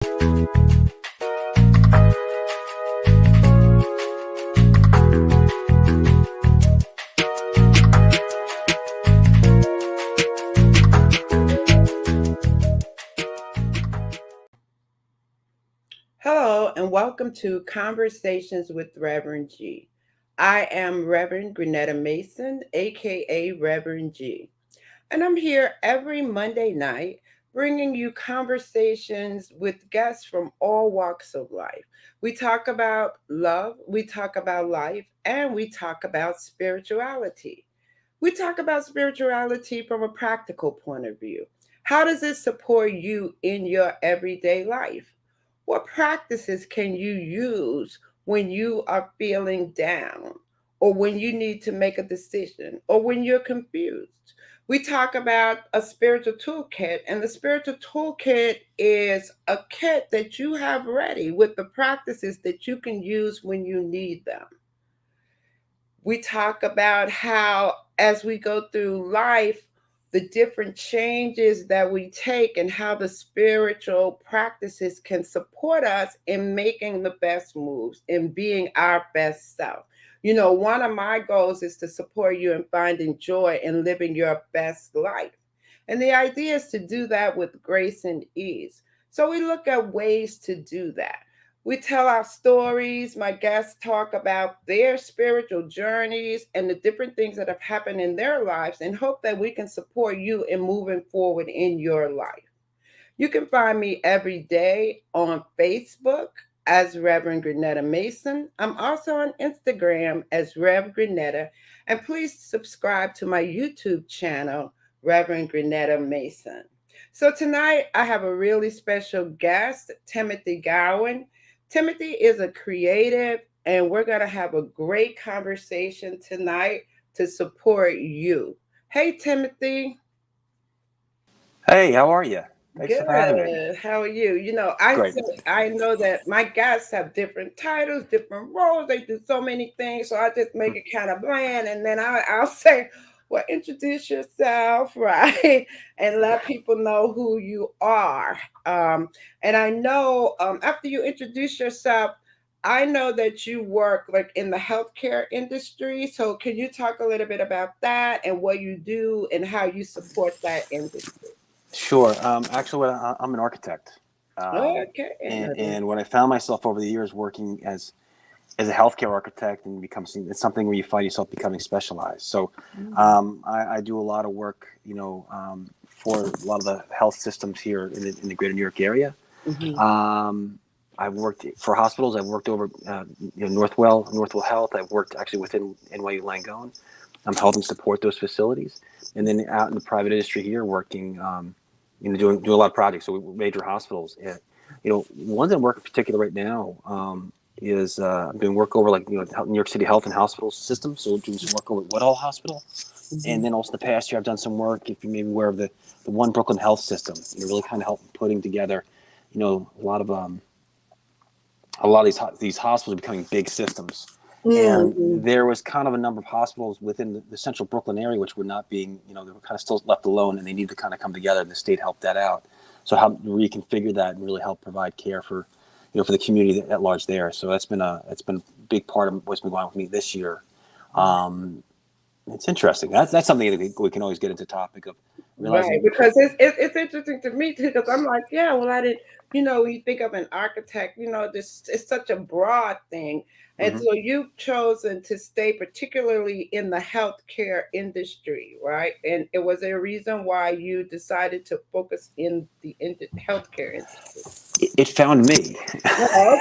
Hello, and welcome to Conversations with Reverend G. I am Reverend Grenetta Mason, aka Reverend G, and I'm here every Monday night bringing you conversations with guests from all walks of life. We talk about love, we talk about life, and we talk about spirituality. We talk about spirituality from a practical point of view. How does it support you in your everyday life? What practices can you use when you are feeling down, or when you need to make a decision, or when you're confused? We talk about a spiritual toolkit, and the spiritual toolkit is a kit that you have ready with the practices that you can use when you need them. We talk about how, as we go through life, the different changes that we take and how the spiritual practices can support us in making the best moves, in being our best self. You know, one of my goals is to support you in finding joy in living your best life. And the idea is to do that with grace and ease. So we look at ways to do that. We tell our stories. My guests talk about their spiritual journeys and the different things that have happened in their lives, and hope that we can support you in moving forward in your life. You can find me every day on Facebook as Reverend Grenetta Mason. I'm also on Instagram as Rev Grenetta. And please subscribe to my YouTube channel, Reverend Grenetta Mason. So tonight I have a really special guest, Timothy Gowan. Timothy is a creative, and we're going to have a great conversation tonight to support you. Hey, Timothy. Hey, how are you? Thanks for having me. Good. How are you? You know, I Great. say I know that my guests have different titles, different roles. They do so many things, so I just make it kind of bland, and then I'll say, "Well, introduce yourself, right, and let people know who you are." And I know after you introduce yourself, I know that you work like in the healthcare industry. So can you talk a little bit about that and what you do and how you support that industry? Sure. Actually, I'm an architect, Okay. and when I found myself over the years working as a healthcare architect, and it's something where you find yourself becoming specialized. So, Mm. I do a lot of work, for a lot of the health systems here in the greater New York area. Mhm. Um, I've worked for hospitals. I've worked over, Northwell Health. I've worked actually within NYU Langone. I'm helping support those facilities, and then out in the private industry here, working, doing a lot of projects. So major hospitals. Ones I'm working in particular right now is I'm doing work over New York City Health and Hospital System. So doing some work over at Woodhull Hospital, and Mhm. then also the past year I've done some work. If you may be aware of the One Brooklyn Health System, really kind of helping putting together, a lot of these hospitals are becoming big systems. And Mhm. there was kind of a number of hospitals within the central Brooklyn area which were not being, they were kind of still left alone, and they needed to kind of come together, and the state helped that out. So how to reconfigure that and really help provide care for the community at large there. So that's been a big part of what's been going on with me this year. Um, it's interesting. That's something that we can always get into topic of Right, realizing. because it's interesting to me too. Because I'm like, yeah, well, I didn't. You know, when you think of an architect, this it's such a broad thing, and Mhm. so you've chosen to stay particularly in the healthcare industry, right? And it was a reason why you decided to focus in the healthcare industry. It found me. Oh,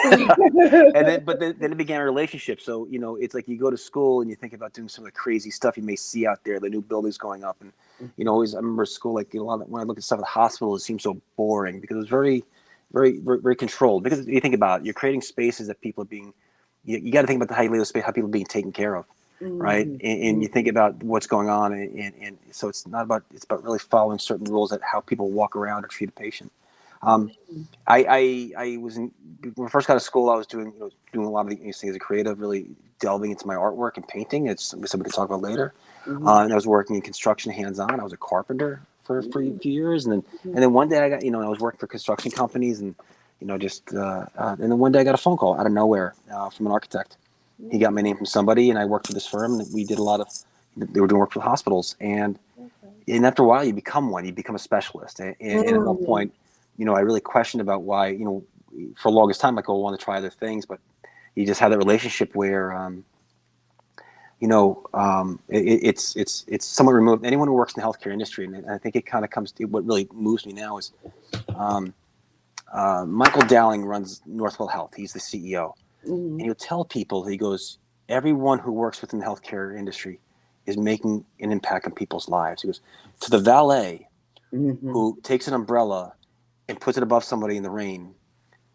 And okay. then it began a relationship. So it's like you go to school and you think about doing some of the crazy stuff you may see out there, the new buildings going up, and always I remember school, like a lot of, when I look at stuff at the hospital, it seems so boring because it was very, very, very, very controlled. Because you think about it, you're creating spaces that people are being, you got to think about how you live space, how people are being taken care of, right? Mhm, And you think mhm. about what's going on, and so it's about really following certain rules that how people walk around or treat a patient. Um, Mhm, I was when I first got to school. I was doing a lot of these things as a creative, really delving into my artwork and painting. It's something we can talk about later. mhm, And I was working in construction hands on. I was a carpenter for a mhm, few years, and then mhm, and then one day I was working for construction companies, and And then one day I got a phone call out of nowhere from an architect. He got my name from somebody, and I worked for this firm. And we did a lot of. They were doing work for hospitals, and after a while, you become one. You become a specialist. And at one Mm-hmm. point, I really questioned about why. For the longest time, like, I want to try other things, but you just have that relationship where it's somewhat removed. Anyone who works in the healthcare industry, and I think it kind of comes to what really moves me now is um, Michael Dowling runs Northwell Health. He's the CEO, Mm-hmm. and he'll tell people, he goes, everyone who works within the healthcare industry is making an impact on people's lives. He goes, to the valet Mm-hmm. who takes an umbrella and puts it above somebody in the rain,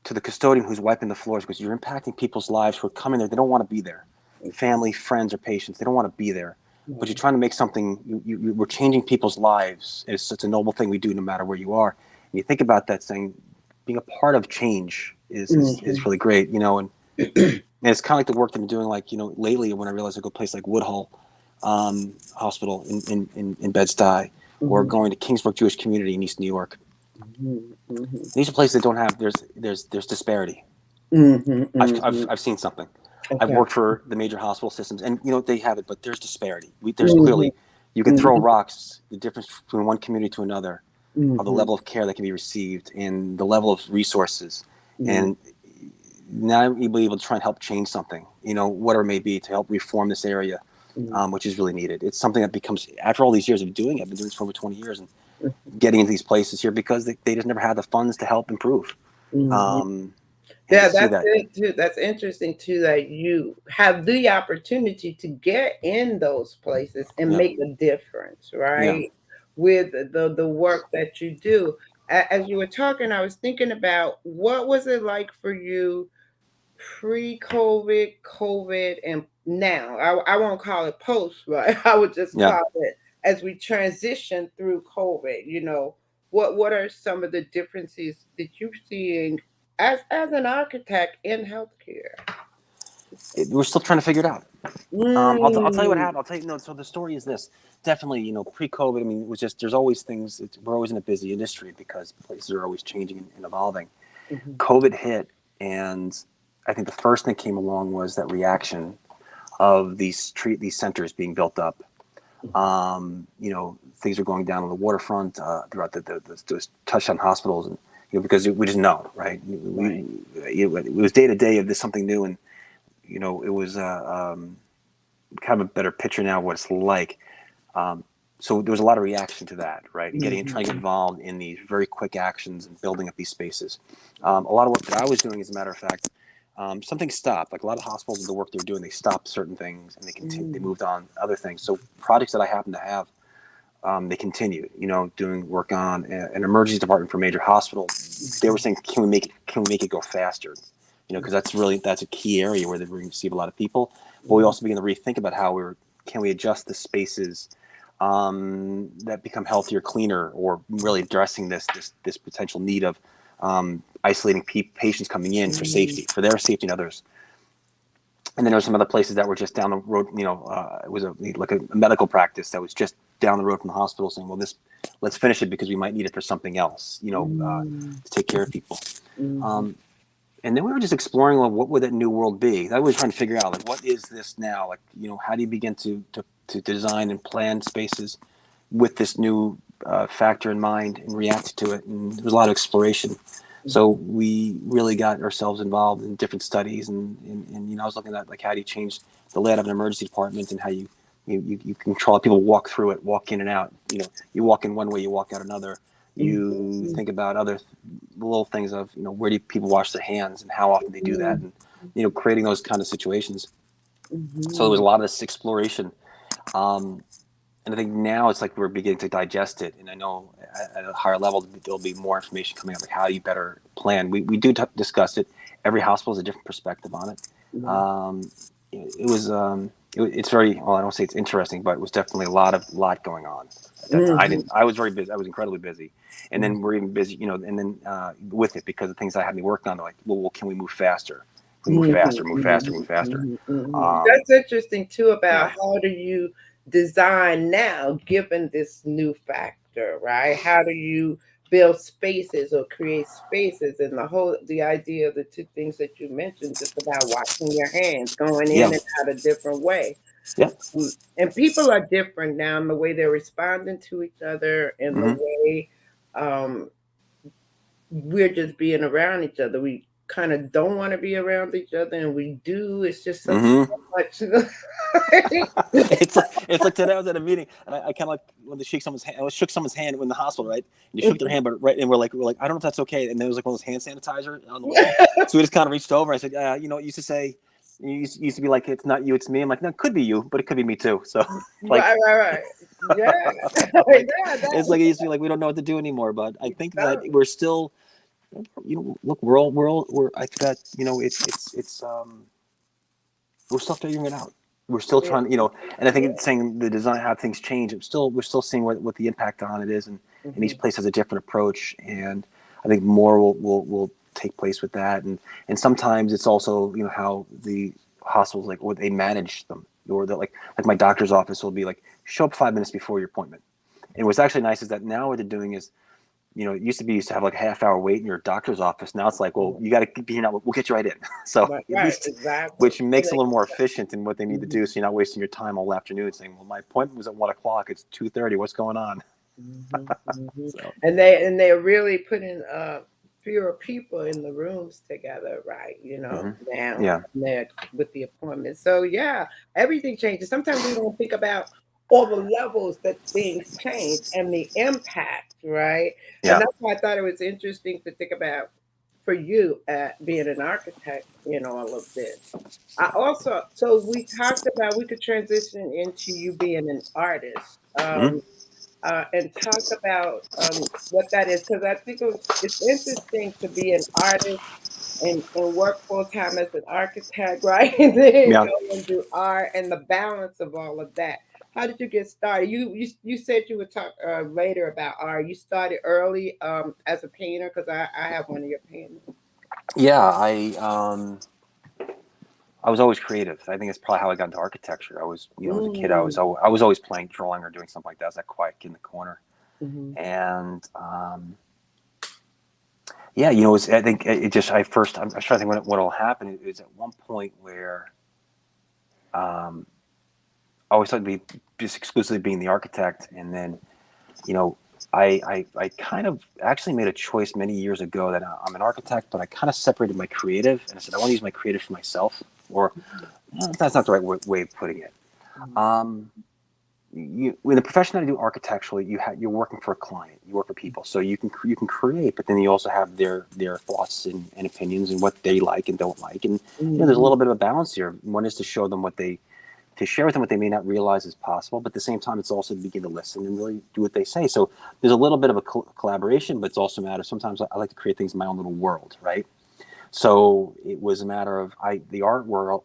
to the custodian who's wiping the floors, because you're impacting people's lives who are coming there. They don't want to be there. Family, friends, or patients. They don't want to be there. But you're trying to make something, we're changing people's lives. It's a noble thing we do no matter where you are. And you think about that saying, being a part of change is really great, and it's kind of like the work that I'm doing, like, lately when I realized I go to a place like Woodhull Hospital in Bed-Stuy, or Mm-hmm. going to Kingsbrook Jewish Community in East New York. Mm-hmm. These are places that don't have, there's disparity. Mm-hmm. I've, I've, Mm-hmm. I've seen something. I've Okay. worked for the major hospital systems, and they have it, but there's disparity. There's Mm-hmm. clearly, you can throw Mm-hmm. rocks, the difference between one community to another, of the Mm-hmm. level of care that can be received and the level of resources. Mm-hmm. And now you'll be able to try and help change something, whatever it may be, to help reform this area, which is really needed. It's something that becomes, after all these years of doing it, I've been doing this for over 20 years, and getting into these places here because they just never had the funds to help improve. Mm-hmm. Um, and to Yeah, see that's that, it too. That's interesting too that you have the opportunity to get in those places and yeah, make a difference, yeah, right? With the work that you do. As you were talking, I was thinking about what was it like for you pre-COVID, COVID, and now. I won't call it post, right? I would just yeah. call it as we transition through COVID. What are some of the differences that you're seeing as an architect in healthcare? We're still trying to figure it out. I'll tell you what Mm, happened. I'll tell you. No, so the story is this. Definitely, pre-COVID. I mean, it was just, there's always things. We're always in a busy industry because places are always changing and evolving. mhm, COVID hit, and I think the first thing that came along was that reaction of these centers being built up. Things are going down on the waterfront, throughout those touchdown hospitals, and because we just know, right? right. It was day to day of this something new, and it was kind of a better picture now of what it's like. Um, so there was a lot of reaction to that, right? And trying to get Mhm, involved in these very quick actions and building up these spaces. A lot of work that I was doing, as a matter of fact, something stopped. Like a lot of hospitals, the work they were doing, they stopped certain things and they mhm, moved on other things. So projects that I happen to have, they continued. Doing work on an emergency department for a major hospital. They were mhm, saying, can we make it go faster? Because that's a key area where they receive a lot of people. But we mhm, also begin to rethink about how can we adjust the spaces that become healthier, cleaner, or really addressing this potential need of isolating patients coming in for mhm, safety, for their safety and others. And then there were some other places that were just down the road. It was like a medical practice that was just down the road from the hospital, saying, "Well, let's finish it because we might need it for something else." mhm, To take care of people. mhm, Um, and then we were just exploring, well, what would that new world be? I was trying to figure out, like, what is this now? Like, how do you begin to design and plan spaces with this new factor in mind and react to it? And there was a lot of exploration. So we really got ourselves involved in different studies, and I was looking at, like, how do you change the layout of an emergency department, and how you control how people walk through it, walk in and out. You walk in one way, you walk out another. You mhm, think about other little things of, where do people wash their hands and how often they do that, mhm, and creating those kind of situations. So there was a mhm, lot of this exploration. Um, and I think now it's like we're beginning to digest it. And I know at a higher level there'll be more information coming up, like how you better plan. We do discuss it. Every hospital has a different perspective on it. mhm, Um, it was it's very, well, I don't say it's interesting, but it was definitely a lot going on at that time. mhm, I was very busy. I was incredibly busy, and then mhm, we're even busy, and then with it, because the things I had me working on, they're like, well, can we move faster? Can we move mhm, faster, move faster, mhm, move faster. mhm, mhm. Um, That's interesting too about yeah, how do you design now given this new factor, right? How do you build spaces or create spaces, and the idea of the two things that you mentioned, just about washing your hands, going in Yeah. and out a different way. Yeah. And people are different now in the way they're responding to each other, and the Hmm. way um, we're just being around each other. We kind of don't want to be around each other, and we do. It's just so Hmm. much. It's like today I was at a meeting and I kind of like when they shake someone's hand. I shook someone's hand in the hospital, right? And you shook their hand, but right, and we're like, I don't know if that's okay. And there was like one of those hand sanitizer on the wall, so we just kind of reached over. I said, you know, it used to say, used to be like, it's not you, it's me. I'm like, no, it could be you, but it could be me too. So like, Right, right, right. Yeah, like yeah. it's like it used to be like we don't know what to do anymore. But I think that No. we're still, you know, look, we're I think that you know it's we're still figuring it out. We're still Yeah, trying, you know, and I think yeah. it's saying the design, how things change. We're still seeing what the impact on it is, and Hmm. each place has a different approach, and I think more will take place with that, and sometimes it's also you know how the hospitals like what they manage them, or that like my doctor's office will be like show up 5 minutes before your appointment. And what's actually nice is that now what they're doing is you know, it used to be used to have like a half hour wait in your doctor's office. Now it's like, well, you got to be here now. We'll get you right in. So Right, at right, least, exactly. which makes it a little more efficient in what they need to Mhm, do. So you're not wasting your time all afternoon saying, well, my appointment was at 1 o'clock. It's 2:30. What's going on? mhm, mhm. So, And they're really putting fewer people in the rooms together, right? hmm, Now yeah. there with the appointments. So yeah, everything changes. Sometimes we don't think about all the levels that things change and the impact, right? And Yeah. that's why I thought it was interesting to think about for you being an architect in all of this. I also, so we talked about we could transition into you being an artist. Hmm. And talk about what that is, because I think it's interesting to be an artist and work full time as an architect, right? And then Yeah. go and do art and the balance of all of that. How did you get started? You said you would talk later about art. You started early as a painter, because I have one of your paintings. Yeah. I was always creative. I think it's probably how I got into architecture. I was, you know, as a kid, Mm. I was always playing, drawing, or doing something like that. I was that quiet kid in the corner, Hmm. and yeah, you know, I think it just I'm trying to think what will happen is at one point where um, I always thought to be just exclusively being the architect, and then you know, I kind of actually made a choice many years ago that I'm an architect, but I kind of separated my creative, and I said I want to use my creative for myself, or that's not the right way of putting it. Um, in the profession that I do architecturally, you're working for a client, you work for people, so you can create, but then you also have their thoughts and opinions and what they like and don't like, and you know there's a Hmm. little bit of a balance here. One is to show them what they to share with them what they may not realize is possible, but at the same time, it's also to begin to listen and really do what they say. So there's a little bit of a collaboration, but it's also a matter. Sometimes I like to create things in my own little world, right? So it was a matter of the artwork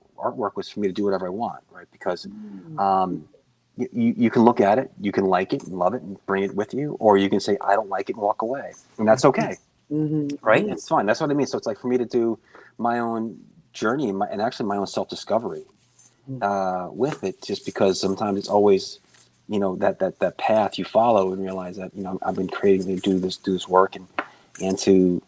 was for me to do whatever I want, right? Because um, you can look at it, you can like it and love it and bring it with you, or you can say I don't like it and walk away, and that's okay, Hmm. right? Hmm. It's fine. That's what I mean. So it's like for me to do my own journey and actually my own self discovery with it, just because sometimes it's always, you know, that path you follow and realize that you know I've been creating to do this work and to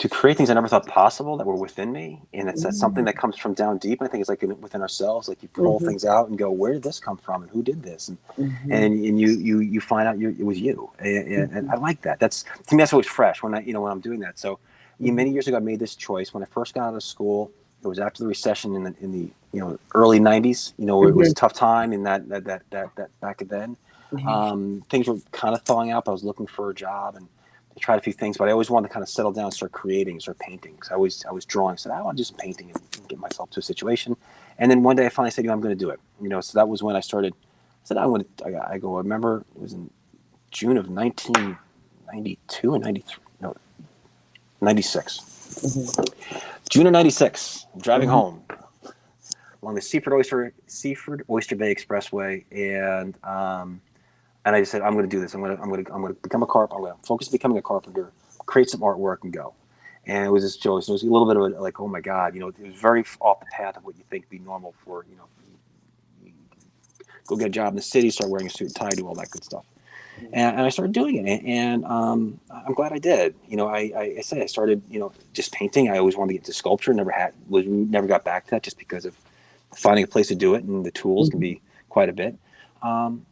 create things I never thought possible that were within me, and it's that something that comes from down deep. I think it's like within ourselves. Like you pull Hmm. things out and go, where did this come from, and who did this, Hmm. and you find out it was you, and Hmm. I like that. That's to me that's always fresh when when I'm doing that. So Hmm. many years ago I made this choice when I first got out of school. It was after the recession in the you know early '90s. You know it was a Hmm. tough time in that back then. Hmm. Things were kind of thawing out. I was looking for a job and I tried a few things, but I always wanted to kind of settle down and start creating, start painting. So I was drawing. So I want to do some painting and get myself to a situation. And then one day I finally said, you know, I'm going to do it. You know, so that was when I started. I said, I want to. I go. I remember it was in June of 1992 and 93. No, 96. Hmm. June of 96. I'm driving Hmm. home along the Seaford Oyster Bay Expressway, and I just said, I'm going to do this. I'm going to become a carpenter. I'm going to focus on becoming a carpenter, create some artwork, and go. And it was this choice. It was a little bit of a, like, oh my God, you know, it was very off the path of what you think would be normal for, you know, go get a job in the city, start wearing a suit and tie, do all that good stuff. and I started doing it, and I'm glad I did. I said I started, just painting. I always wanted to get into sculpture. Never got back to that just because of finding a place to do it, and the tools can Mhm. be quite a bit. Um,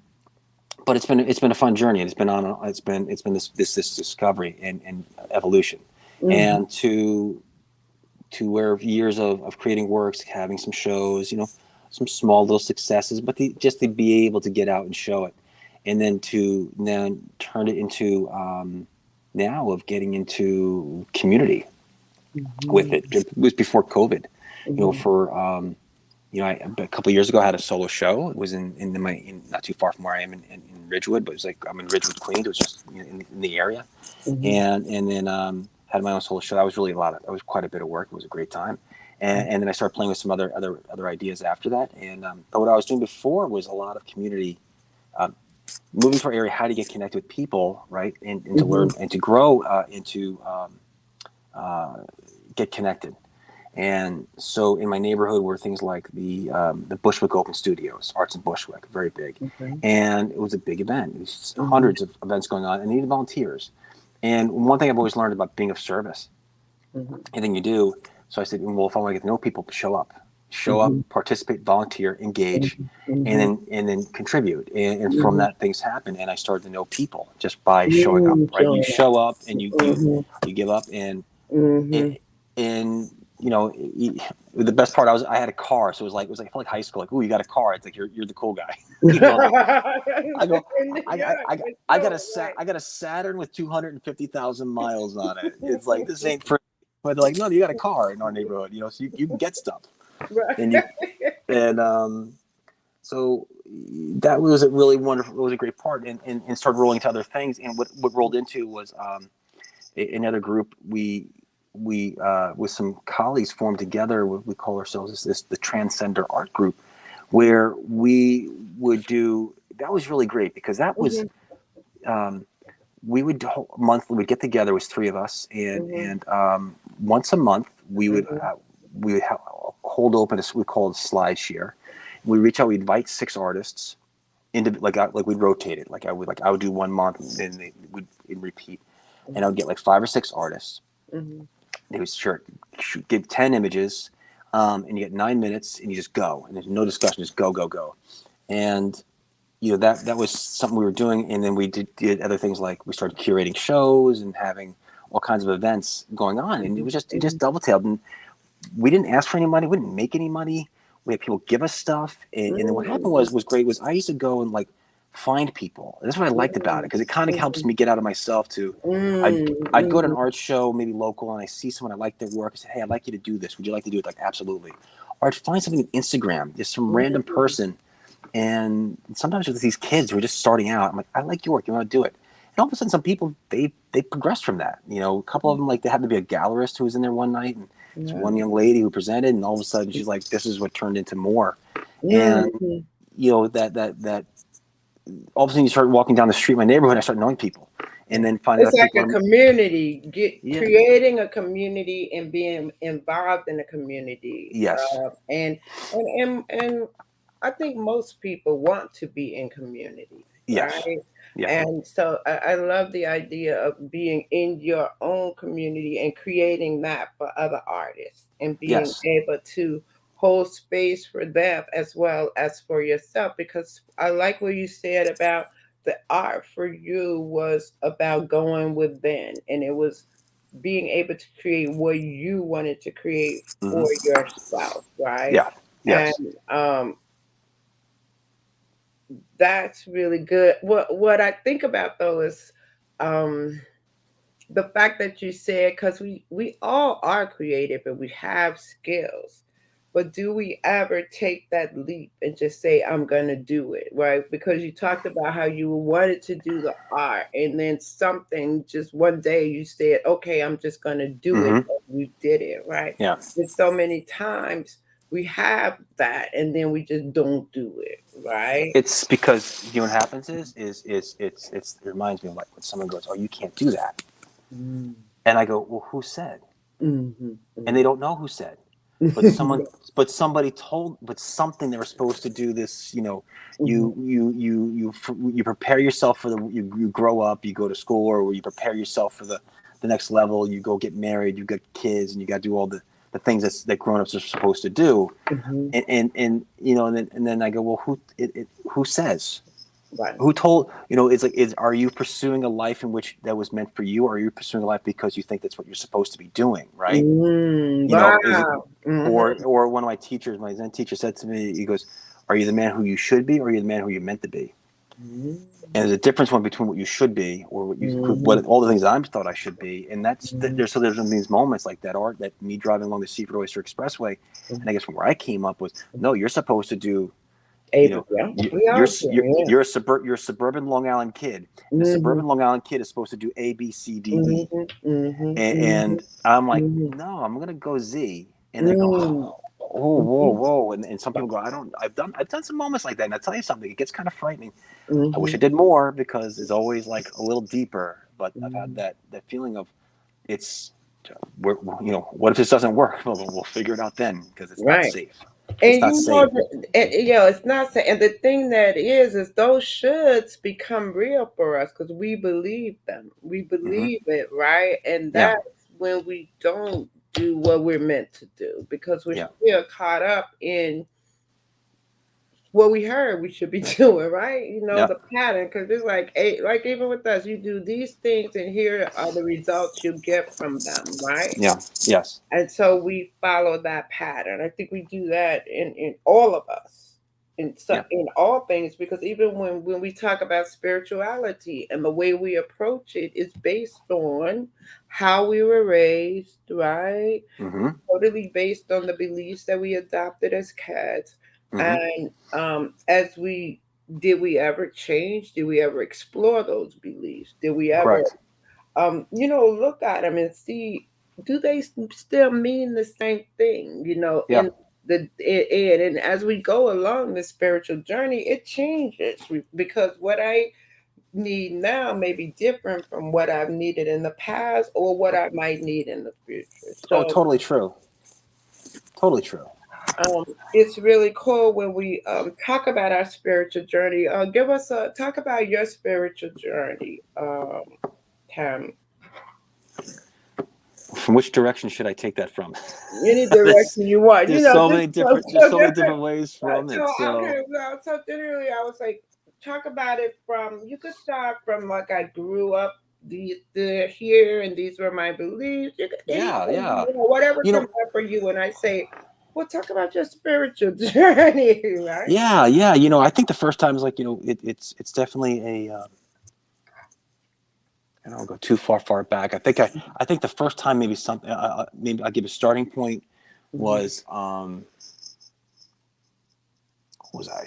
but it's been a fun journey, and it's been this discovery and evolution, Mhm. and to where years of creating works, having some shows, some small little successes, but just to be able to get out and show it, and then to then turn it into now of getting into community with it. Mhm. It was before COVID, Mhm. for a couple of years ago, I had a solo show. It was not too far from where I am in Ridgewood, but it was like I'm in Ridgewood, Queens. It was just in the area, Mhm. and then had my own solo show. That was really that was quite a bit of work. It was a great time, and then I started playing with some other ideas after that. And but what I was doing before was a lot of community, um, moving to our area, how to get connected with people, right, and to learn Mhm. and to grow, into uh, get connected. And so in my neighborhood were things like the Bushwick Open Studios, Arts in Bushwick, very big, Okay. and it was a big event. It was Mhm. hundreds of events going on, and they needed volunteers. And one thing I've always learned about being of service, Mhm. anything you do. So I said, well, if I want to get to know people, show up, Mhm. participate, volunteer, engage, Mhm. and Mhm. then contribute. And from Mhm. that, things happen. And I started to know people just by showing up. Mm, Right, you showing up. show up and Mhm. you give up, and Mhm. it, and the best part, I had a car, so it felt like high school. Like, oh, you got a car. It's like you're the cool guy. Like I go, Yeah, for I got sure. Right. I got a Saturn with 250,000 miles on it. It's like, this ain't for. But they're like, no, you got a car in our neighborhood, so you can get stuff, Right. and you and so that was a really wonderful. It was a great part, and started rolling to other things. And what rolled into was another group. We with some colleagues formed together. We call ourselves the Transcender Art Group, where we would do. That was really great because that was, Mhm. um, we would monthly, we'd get together. It was three of us, Mhm. and once a month Mhm. we would hold open we call it slide share. We reach out. We invite six artists into, like we'd rotate it. I would do 1 month, and then they would repeat, and I would Mhm. get like five or six artists. Mhm. They would give 10 images, and you get 9 minutes, and you just go, and there's no discussion, just go, go, go. And that was something we were doing, and then we did other things, like we started curating shows and having all kinds of events going on, and it just Mhm. double-tailed. And we didn't ask for any money, we didn't make any money. We had people give us stuff, and then what happened Mhm. was great. Was I used to go and like find people, and that's what I liked about it, Mhm. because it kind of helps Mhm. me get out of myself. To I'd, Mhm. I'd go to an Mhm. art show, maybe local, and I see someone, I like their work. I say, hey, I'd like you to do this, would you like to do it? Like, absolutely. Or I'd find something on Instagram, just some random Mhm. person, and sometimes with these kids who are just starting out, I'm like, I like your work, you want to do it? And all of a sudden, some people, they progressed from that. A couple of them, like, they happened to be a gallerist who was in there one night, and this one Wow. young lady who presented, and all of a sudden she's like, this is what turned into more. And Mhm. that all of a sudden you start walking down the street in my neighborhood, I start knowing people, and Yeah. then finding It's out like people a are, community, yeah, creating a community and being involved in a community. yes, And I think most people want to be in community, yes, right? yeah, And so I love the idea of being in your own community and creating that for other artists and being yes, able to hold space for them as well as for yourself. Because I like what you said about the art for you was about going within, and it was being able to create what you wanted to create for hmm, yourself, right? yeah, And yes, um, that's really good. What I think about though is um, the fact that you said, because we all are creative and we have skills, but do we ever take that leap and just say I'm gonna do it, right? Because you talked about how you wanted to do the art, and then something, just one day you said, okay, I'm just gonna do it, hmm, and you did it, right? yeah. And so many times we have that and then we just don't do it, right? It's because, what happens it reminds me of, like, when someone goes, oh, you can't do that, Mm. and I go, well, who said? Mhm. And they Mhm. don't know who said. but someone, but somebody told, but something they were supposed to do this, Mhm. you prepare yourself for you grow up, you go to school, or you prepare yourself for the next level, you go get married, you get kids, and you got to do all the things that grown-ups are supposed to do. Mhm. And then I go, well, who says? Right. Who told, it's like, are you pursuing a life in which that was meant for you, or are you pursuing a life because you think that's what you're supposed to be doing, right? Is it, Wow. Mhm. or one of my teachers, my Zen teacher, said to me, he goes, are you the man who you should be, or are you the man who you're meant to be? Mhm. And there's a difference one between what you should be, or Mhm. what all the things I thought I should be. And Mhm. there's these moments like that, art that me driving along the Seaford Oyster Expressway, and I guess from where I came up was, no, you're supposed to do, you Able, know, yeah. you, We you're all do, yeah. you're a suburban Long Island kid, and a Mhm. suburban Long Island kid is supposed to do A, B, C, D, Mhm. E, Mhm. and Mhm. I'm like, Mhm. no, I'm gonna go Z, and they go, Mm. oh, whoa, Mhm. whoa, and some people go, I don't, I've done some moments like that, and I tell you something, it gets kind of frightening. I wish I Mhm. did more because it's always like a little deeper, but I've had Mhm. that feeling of it's, what if this doesn't work? Well, we'll figure it out then because it's not Right. safe. It's And not you know, safe. it's not saying, and the thing that is those shoulds become real for us because we believe them. We Hmm. believe it, right? And Yeah, that's when we don't do what we're meant to do because we're yeah, still caught up in what we heard we should be doing, right? yeah. The pattern, because it's like even with us, you do these things, and here are the results you get from them, right? Yeah. Yes. And so we follow that pattern. I think we do that in all of us, Yeah. in all things, because even when we talk about spirituality and the way we approach it is based on how we were raised, right? Hmm. Totally based on the beliefs that we adopted as kids. Hmm. And as we did we ever change? Did we ever explore those beliefs? Did we ever Correct. look at them and see, do they still mean the same thing, Yeah. and as we go along the spiritual journey, it changes because what I need now may be different from what I've needed in the past or what I might need in the future. Oh, So totally true. Totally true. it's really cool when we talk about our spiritual journey. Give us a talk about your spiritual journey, Tam. From which direction should I take that from? Any there's, direction you want. there's So so many different. different ways Right. from So it. So okay, so literally, I was like, talk about it from. You could start from like I grew up the here, and these were my beliefs. You could yeah, anything, yeah. whatever You comes know, up for you. And I say, well, talk about your spiritual journey, right? yeah, yeah. I think the first time is like, it's definitely a. I don't go too far back. I think the first time maybe something, maybe I'll give a starting point Mhm. was, what was I,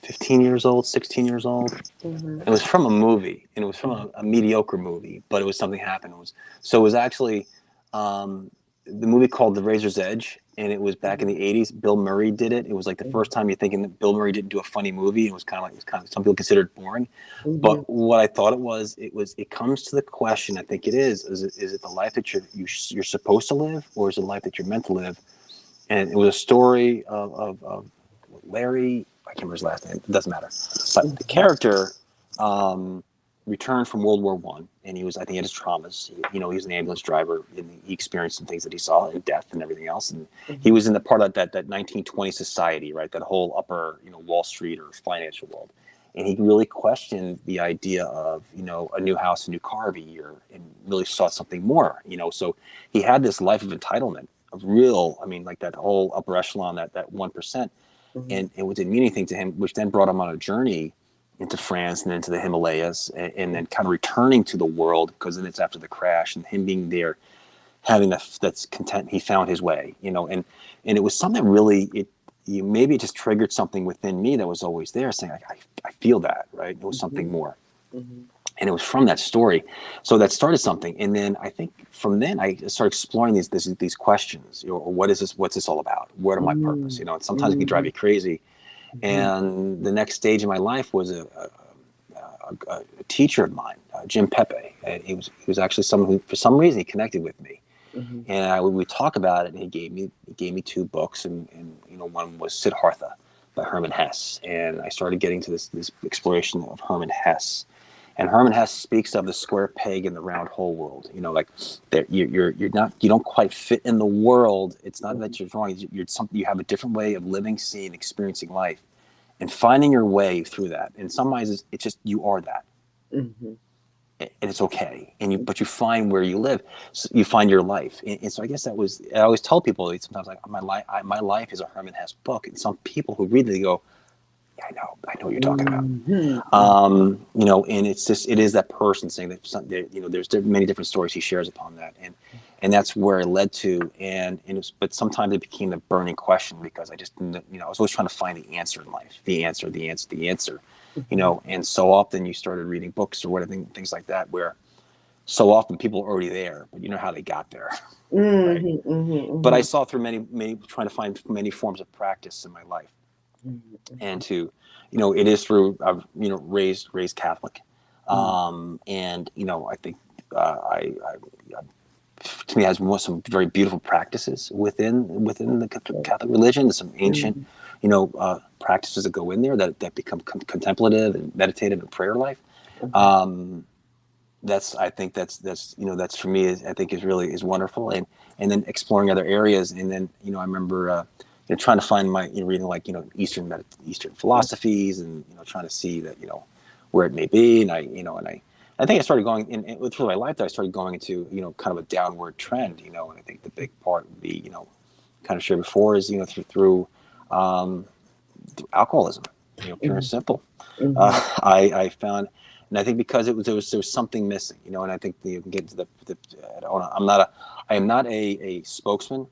15 years old, 16 years old? Mhm. It was from a movie, and it was from a mediocre movie, but it was something happened. It was actually, um, the movie called The Razor's Edge, and it was back in Mhm. the '80s. Bill Murray did it. It was like the first time you're thinking that Bill Murray didn't do a funny movie. It was kind of some people considered it boring, Mhm. but what I thought it comes to the question. I think it is it the life that you're supposed to live, or is it the life that you're meant to live? And it was a story of Larry. I can't remember his last name. It doesn't matter. But the Mhm. character, um, returned from World War One, and he was, I think, he had his traumas. He was an ambulance driver, and he experienced some things that he saw, and death and everything else. And he Mhm. was in the part of that 1920 society, right? That whole upper, Wall Street or financial world. And he really questioned the idea of, a new house, a new car every year, and really sought something more. So he had this life of entitlement, of real, I mean, like that whole upper echelon, that 1%, Mhm. and it didn't mean anything to him, which then brought him on a journey into France and into the Himalayas, and then kind of returning to the world, because then it's after the crash and him being there, having that's content. He found his way, and it was something really, maybe it just triggered something within me that was always there, saying like, I feel that, right? It was something Mhm. more, Mhm. and it was from that story. So that started something, and then I think from then I started exploring these questions. What is this? What's this all about? What are my purpose? Mhm. And sometimes it can drive Mhm. you crazy. Mhm. And the next stage in my life was a teacher of mine, Jim Pepe. And he was actually someone who, for some reason, he connected with me. Mhm. And we talk about it, and he gave me, he gave me two books, and one was Siddhartha by Hermann Hesse, and I started getting to this exploration of Hermann Hesse. And Hermann Hesse speaks of the square peg in the round hole world. Like that you don't quite fit in the world. It's not that you're wrong. You have a different way of living, seeing, experiencing life, and finding your way through that. In some ways, it's just you are that, Mm-hmm. and it's okay. But you find where you live, so you find your life. And so I guess that was. I always tell people sometimes like my life is a Hermann Hesse book, and some people who read it, they go, yeah, I know what you're talking about. Mm-hmm. And it is that person saying that there's many different stories he shares upon that, and that's where it led to, but sometimes it became the burning question because I just didn't, I was always trying to find the answer in life, the answer, and so often you started reading books or whatever, things like that, where so often people are already there, but you know how they got there, right? Mm-hmm. But I Mm-hmm. saw through many trying to find many forms of practice in my life, and to it is through I've raised Catholic, Mm-hmm. and I think I to me has some very beautiful practices within the Catholic religion. There's some ancient practices that go in there that become contemplative and meditative and prayer life. um, that's I think that's for me I think is wonderful, and then exploring other areas, and then I remember trying to find my reading like Eastern philosophies, and trying to see that where it may be, and I think I started going through my life that I started going into kind of a downward trend, and I think the big part would be kind of shared before is um, through alcoholism, pure and simple. Mm-hmm. I found, and I think because there was something missing, and I think you can get to I am not a spokesman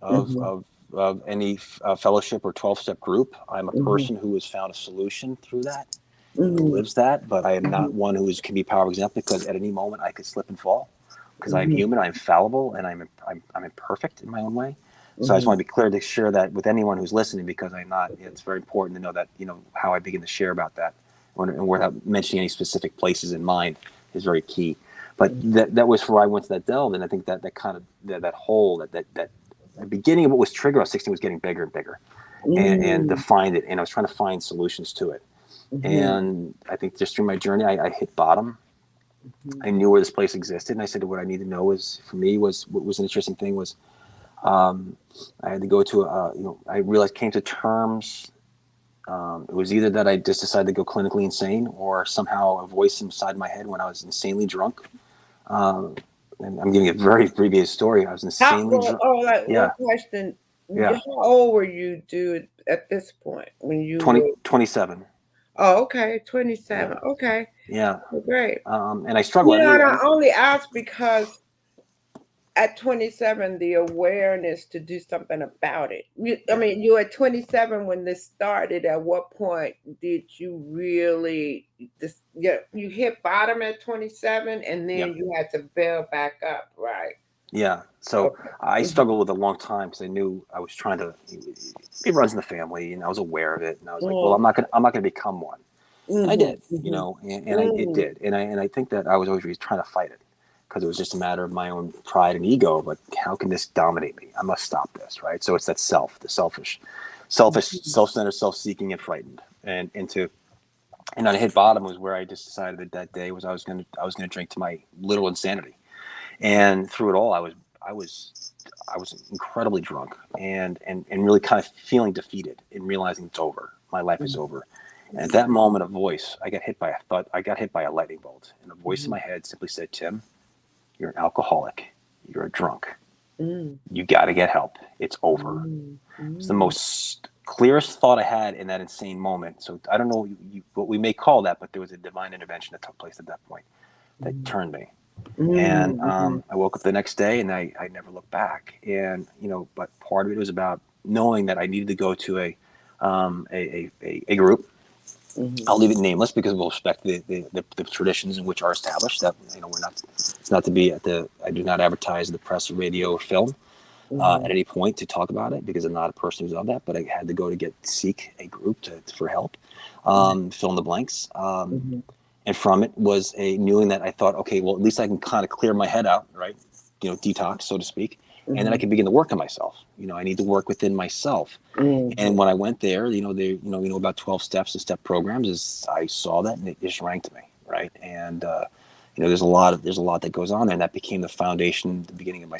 of Mm-hmm. of of any fellowship or 12-step group. I'm a Mm-hmm. person who has found a solution through that, and who Mm-hmm. lives that. But I am Mm-hmm. not one who can be a power example, because at any moment I could slip and fall, because I'm Mm-hmm. human, I'm fallible, and I'm imperfect in my own way. So I just Mm-hmm. want to be clear to share that with anyone who's listening, because I'm not. It's very important to know that how I begin to share about that, and without mentioning any specific places in mind, is very key. But that was where I went to that delve, and I think that kind of that hole that the beginning of what was triggered. I was 16, was getting bigger and bigger, and to Mm-hmm. find it, and I was trying to find solutions to it. Mm-hmm. And I think just through my journey, I hit bottom. I knew where this place existed, and I said what I need to know was, for me, was what was an interesting thing was, I had to go to I realized, came to terms. It was either that I just decided to go clinically insane, or somehow a voice inside my head when I was insanely drunk. Um, and I'm giving a very abbreviated story. I was insanely drunk. Like one Yeah, question. yeah. How old were you, dude, at this point when you 20, were? 27. Oh, okay, Yeah, 27. Okay, yeah. great. And I struggled. I And knew. I only asked because at 27, the awareness to do something about it. I Yeah, mean, you were at 27 when this started. At what point did you really, you hit bottom at 27 and yeah, then you had to build back up, right? yeah. So Okay. I Mhm. struggled with it a long time, because I knew I was trying to. It runs in the family, and I was aware of it, and I was like, well, Mm, I'm not gonna become one. And I mhm, did, mhm, and it mm, did, and I think that I was always trying to fight it, because it was just a matter of my own pride and ego. But how can this dominate me? I must stop this, right? So it's that the selfish, mhm, self-centered, self-seeking, and frightened, and I hit bottom was where I just decided that day was I was gonna drink to my literal insanity. And through it all, I was I was incredibly drunk, and really kind of feeling defeated, and realizing it's over. My life is mhm, over. And at that moment, a voice, I got hit by a lightning bolt, and a voice in mhm, my head simply said, "Tim, you're an alcoholic. You're a drunk. mm, You got to get help. It's over." mm, It's the mm, most clearest thought I had in that insane moment. So I don't know what we may call that, but there was a divine intervention that took place at that point that mm, turned me. And mm, mhm, I woke up the next day, and I never looked back. And but part of it was about knowing that I needed to go to a group. mhm, I'll leave it nameless, because we'll respect the traditions in which are established. That we're not. It's not to be at the. I do not advertise the press, radio, or film mhm, at any point to talk about it, because I'm not a person who's on that. But I had to go to seek a group for help, fill in the blanks. mhm, And from it was a knowing that I thought, okay, well, at least I can kind of clear my head out, right? detox, so to speak, and then I Mhm. could begin to work on myself. I need to work within myself. And Mhm. when I went there, about 12 steps and step programs, is I saw that and it just rang to me, right? And there's a lot that goes on there, and that became the foundation, the beginning of my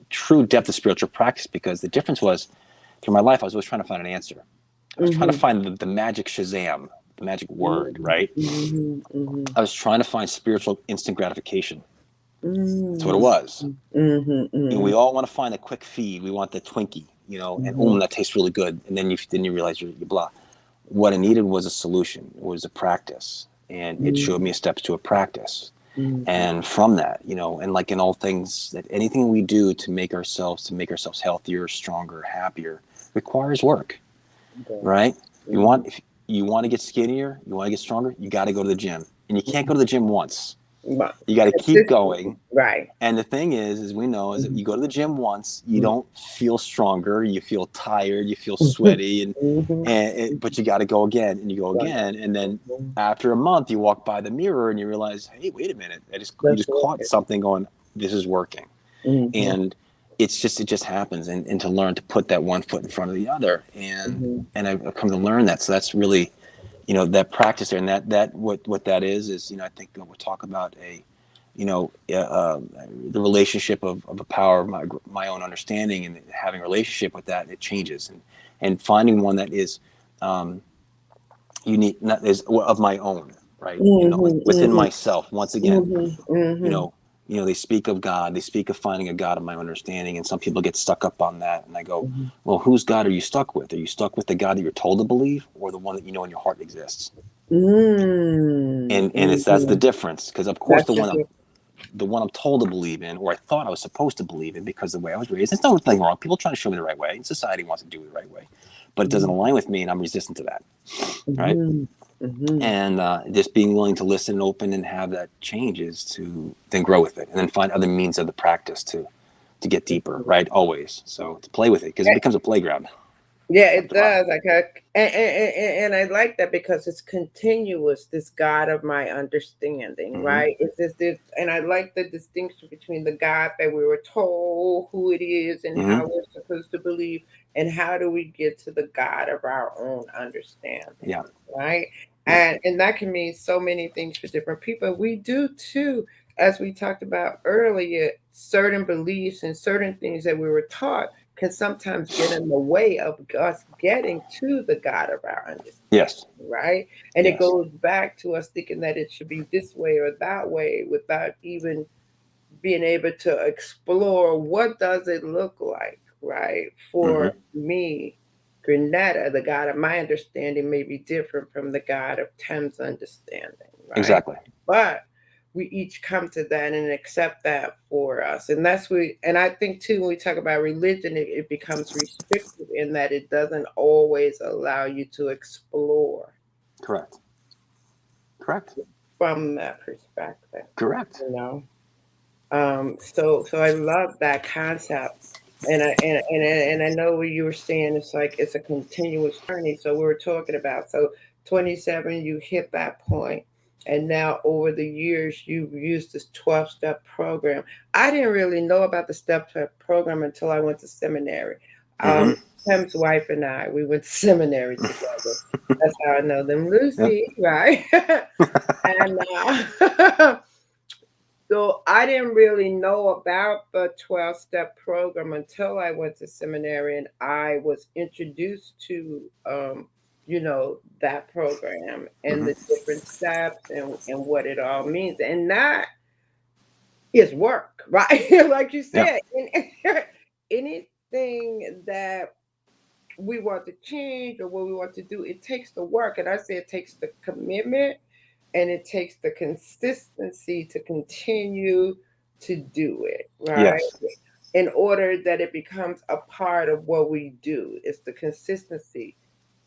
true depth of spiritual practice. Because the difference was, through my life, I was always trying to find an answer. I was trying to Mhm. find the magic Shazam, the magic word, Mhm. right? Mhm. Mhm. I was trying to find spiritual instant gratification. That's what it Mhm. was. Mhm. We Mhm. all want to find a quick feed. We want the Twinkie, and Mhm. that tastes really good. And then you realize you're blah. What I needed was a solution. It was a practice, and it showed Mhm. me steps to a practice. Mhm. And from that, and like in all things, that anything we do to make ourselves healthier, stronger, happier, requires work, right? You Mhm. want if you want to get skinnier, you want to get stronger, you got to go to the gym, and you can't go to the gym once. Right. You got to keep Consistency. going. Right. And the thing is we know, is that Mhm. you go to the gym once, you Mhm. don't feel stronger, you feel tired, you feel sweaty, and Mhm. but you got to go again, and you go Right. again, and then Mhm. after a month, you walk by the mirror and you realize, hey, wait a minute, you That's just caught it. something, going, this is working, Mhm. and it just happens, and to learn to put that one foot in front of the other, and Mhm. and I've come to learn that. So that's really, that practice there, and that what that is, I think we'll talk about the relationship of the power of my own understanding, and having a relationship with that, it changes, and finding one that is unique, not is of my own, right? Mhm. Within Mhm. myself. Once again, Mhm. you Mhm. know, they speak of God, they speak of finding a God of my own understanding, and some people get stuck up on that. And I go, Mhm. well, whose God are you stuck with? Are you stuck with the God that you're told to believe, or the one that in your heart exists? Mm. And that's the Mhm. difference, because of course That's the the one thing. I'm told to believe in, or I thought I was supposed to believe in, because of the way I was raised. There's nothing wrong. People trying to show me the right way, and society wants to do it the right way, but it doesn't Mhm. align with me, and I'm resistant to that, right? Mhm. Mhm. And just being willing to listen and open and have that changes, to then grow with it, and then find other means of the practice to get deeper, right? Always. So to play with it, because it becomes a playground Yeah, it after a while. does. Like, and I like that because it's continuous. This God of my understanding, Mm-hmm. right? It's this, and I like the distinction between the God that we were told who it is and Mm-hmm. how we're supposed to believe, and how do we get to the God of our own understanding, Yeah. right? Yeah. And that can mean so many things for different people. We do too, as we talked about earlier, certain beliefs and certain things that we were taught can sometimes get in the way of us getting to the God of our understanding, Yes. right? And it Yes. goes back to us thinking that it should be this way or that way without even being able to explore what does it look like, right? Mm-hmm. For me, Grenetta, the God of my understanding may be different from the God of Tim's understanding, right? Exactly. But we each come to that and accept that for us. And and I think too, when we talk about religion, it becomes restrictive in that it doesn't always allow you to explore Correct. Correct. from that perspective, Correct. you know? So I love that concept, and I know what you were saying. It's like it's a continuous journey. So we were talking about 27, you hit that point, and now over the years you've used this 12-step program. I didn't really know about the step program until I went to seminary. Mm-hmm. Tim's wife and I, we went to seminary together. That's how I know them, Yeah. Lucy, right? And so I didn't really know about the 12-step program until I went to seminary and I was introduced to, that program and the Mm-hmm. different steps and what it all means. And that is work, right? Like you Yeah. said, anything that we want to change or what we want to do, it takes the work. And I say it takes the commitment and it takes the consistency to continue to do it, right? Yes. In order that it becomes a part of what we do. It's the consistency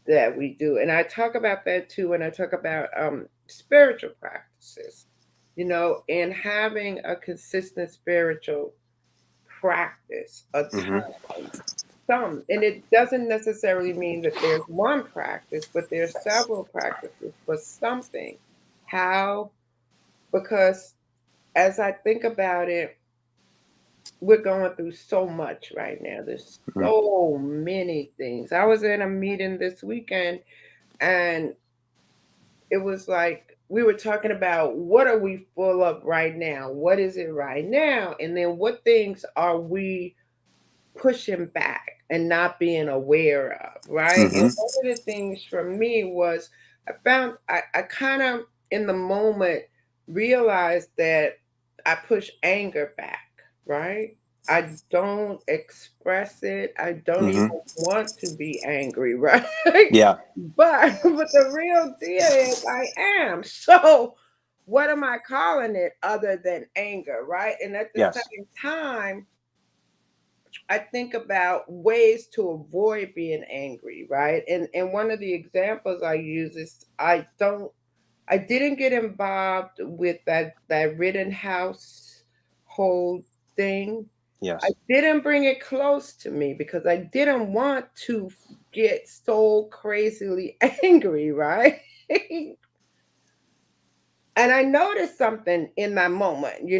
that we do. And I talk about that too when I talk about spiritual practices, and having a consistent spiritual practice, a Mm-hmm. time. And it doesn't necessarily mean that there's one practice, but there's several practices for something. How? Because as I think about it, we're going through so much right now. There's Mm-hmm. so many things. I was in a meeting this weekend, and it was like we were talking about what are we full of right now? What is it right now? And then what things are we pushing back and not being aware of, right? And Mm-hmm. one of the things for me was I kind of in the moment realized that I push anger back, right? I don't express it. I don't even Mm-hmm. want to be angry, right? Yeah. But the real deal is I am. So what am I calling it other than anger, right? And at the Yes. same time, I think about ways to avoid being angry, right? And one of the examples I use is I didn't get involved with that Rittenhouse whole thing. I Yes. didn't bring it close to me because I didn't want to get so crazily angry, right? And I noticed something in that moment,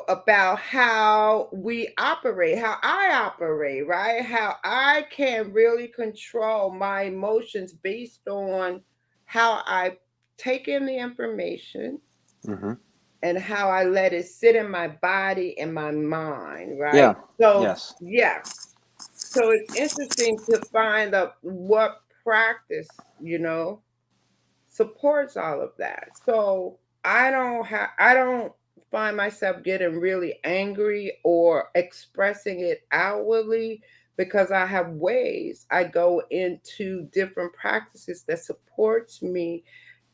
about how we operate, how I operate, right? How I can really control my emotions based on how I take in the information Mm-hmm. and how I let it sit in my body and my mind, right? Yeah. So, Yes. yeah. So it's interesting to find out what practice, you know, supports all of that. So I don't find myself getting really angry or expressing it outwardly because I have ways I go into different practices that supports me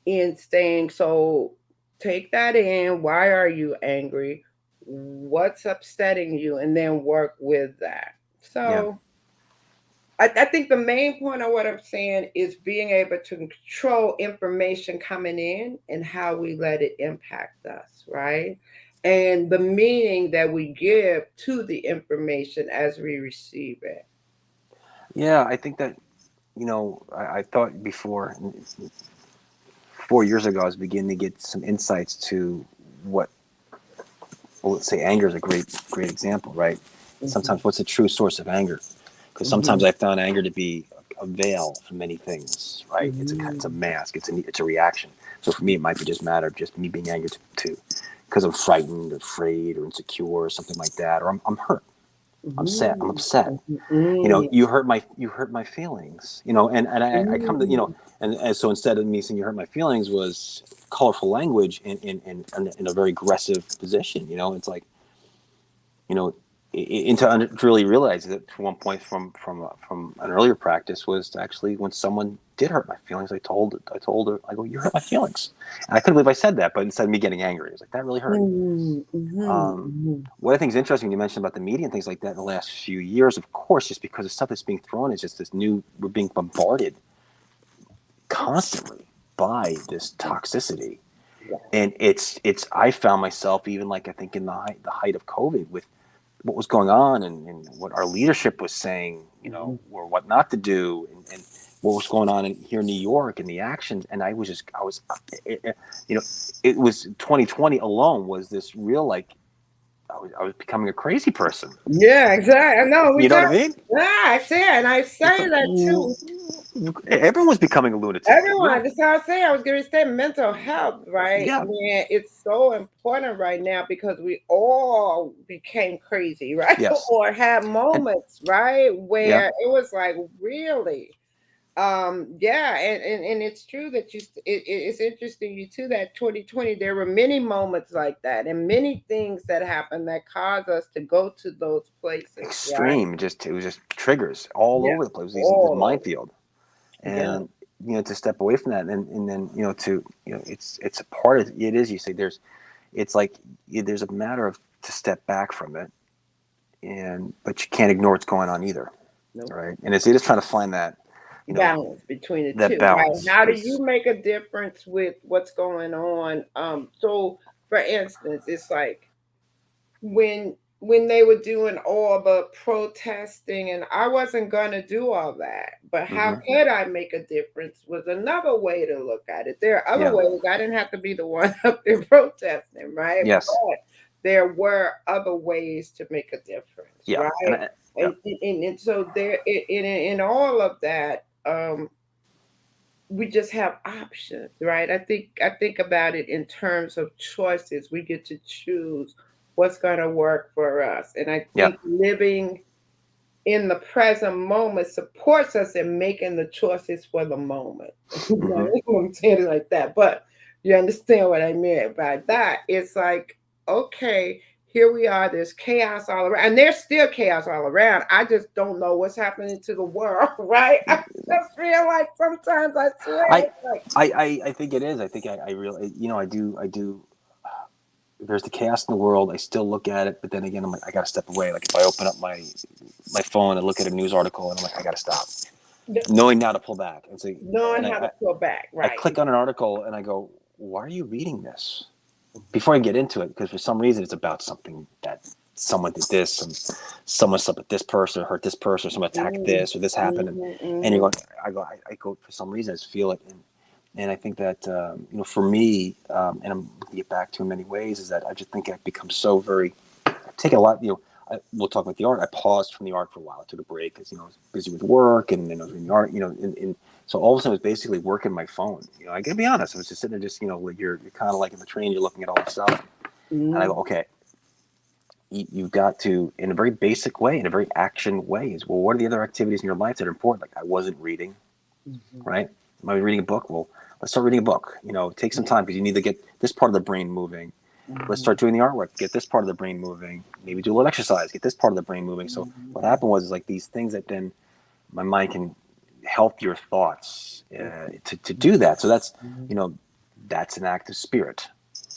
in staying. So take that in. Why are you angry? What's upsetting you? And then work with that. Yeah. So I think the main point of what I'm saying is being able to control information coming in and how we let it impact us, right? And the meaning that we give to the information as we receive it. Yeah. I think that I thought before 4 years ago I was beginning to get some insights to what, well, let's say anger is a great example, right? Hmm. Sometimes what's the true source of anger? Because sometimes Hmm. I found anger to be a veil for many things, right? It's a Hmm. mask. It's a reaction. So for me, it might be just matter of just me being angry to because I'm frightened, afraid, or insecure, or something like that, or I'm hurt. I'm sad. I'm Hmm. upset. Hmm. You hurt my feelings. And I come to Hmm. and so instead of me saying you hurt my feelings was colorful language in a very aggressive position. It's like you know, and to really realize that to one point from an earlier practice was to actually when someone did hurt my feelings, I told her, I go, you hurt my feelings, and I couldn't believe I said that, but instead of me getting angry, it was like that really hurt. Hmm. Hmm. Um, Hmm. what I think is interesting, you mentioned about the media and things like that in the last few years, of course, just because the stuff that's being thrown is just this new, we're being bombarded constantly by this toxicity. Yeah. And it's I found myself even like I think in the height of COVID with what was going on and what our leadership was saying, Mhm. or what not to do, and what was going on here in New York and the actions. And I was, you know, it was 2020 alone was this real like I was becoming a crazy person. Yeah, exactly. I know we You know what talk. I mean? Yeah, I say it, and I It's say like that too. everyone was becoming a lunatic. Everyone, that's how I say. I was going to say mental health, right? Yeah. Man, it's so important right now because we all became crazy, right? Yes. Or had And moments, right, yeah. where it was like, really, yeah, and it's true that it's interesting you too that 2020 there were many moments like that and many things that happened that caused us to go to those places, right? Extreme. Just it was just triggers all Yeah, over the place. This all over. minefield. Yeah. And to step away from that and then to it's a part of it is you say there's it's like there's a matter of to step back from it, and but you can't ignore what's going on either, No. right? And it's trying to find that you know Balance between the that two, right? balance How do because you make a difference with what's going on? So for instance, it's like when they were doing all the protesting and I wasn't gonna do all that. But how hmm could I make a difference was another way to look at it. There are other yeah ways. I didn't have to be the one up there protesting, right? yes But there were other ways to make a difference, Yeah, and right? yeah, And so there in all of that, we just have options, right? I think about it in terms of choices. We get to choose what's going to work for us, and I yeah. think living in the present moment supports us in making the choices for the moment. Hmm. I'm saying it like that, but you understand what I mean by that. It's like, okay, here we are, there's chaos all around, and there's still chaos all around. I just don't know what's happening to the world, right? I just feel like sometimes I swear I, it's like, I think it is. I think I really, I do. There's the chaos in the world. I still look at it, but then again, I'm like, I got to step away. Like if I open up my phone and look at a news article, and I'm like, I got to stop, knowing now to pull back. And so, knowing and how to pull back, I right? click on an article and I go, why are you reading this? Before I get into it, because for some reason it's about something that someone did this, and someone slept with this person, or hurt this person, or someone attacked Mm-hmm, this, or this happened, and mm-hmm, you're going, I go for some reason I just feel it, and I think that for me, and I'm going to get back to in many ways, is that I just think I've become so very take a lot. We'll talk about the art. I paused from the art for a while. I took a break because I was busy with work, and then I was reading the art. So all of a sudden, I was basically working my phone. I got to be honest. I was just sitting there, just like you're kind of like in the train. You're looking at all the stuff, and I go, mm-hmm, okay, you've got to, in a very basic way, in a very action way, is, well, what are the other activities in your life that are important? Like I wasn't reading, mm-hmm, right? Am I reading a book? Well, let's start reading a book. Take some time because you need to get this part of the brain moving. Let's mm-hmm, start doing the artwork, get this part of the brain moving, maybe do a little exercise, get this part of the brain moving. So what mm-hmm. happened was is like these things that then my mind can help your thoughts to do that. So that's, Mhm. you know, that's an act of spirit,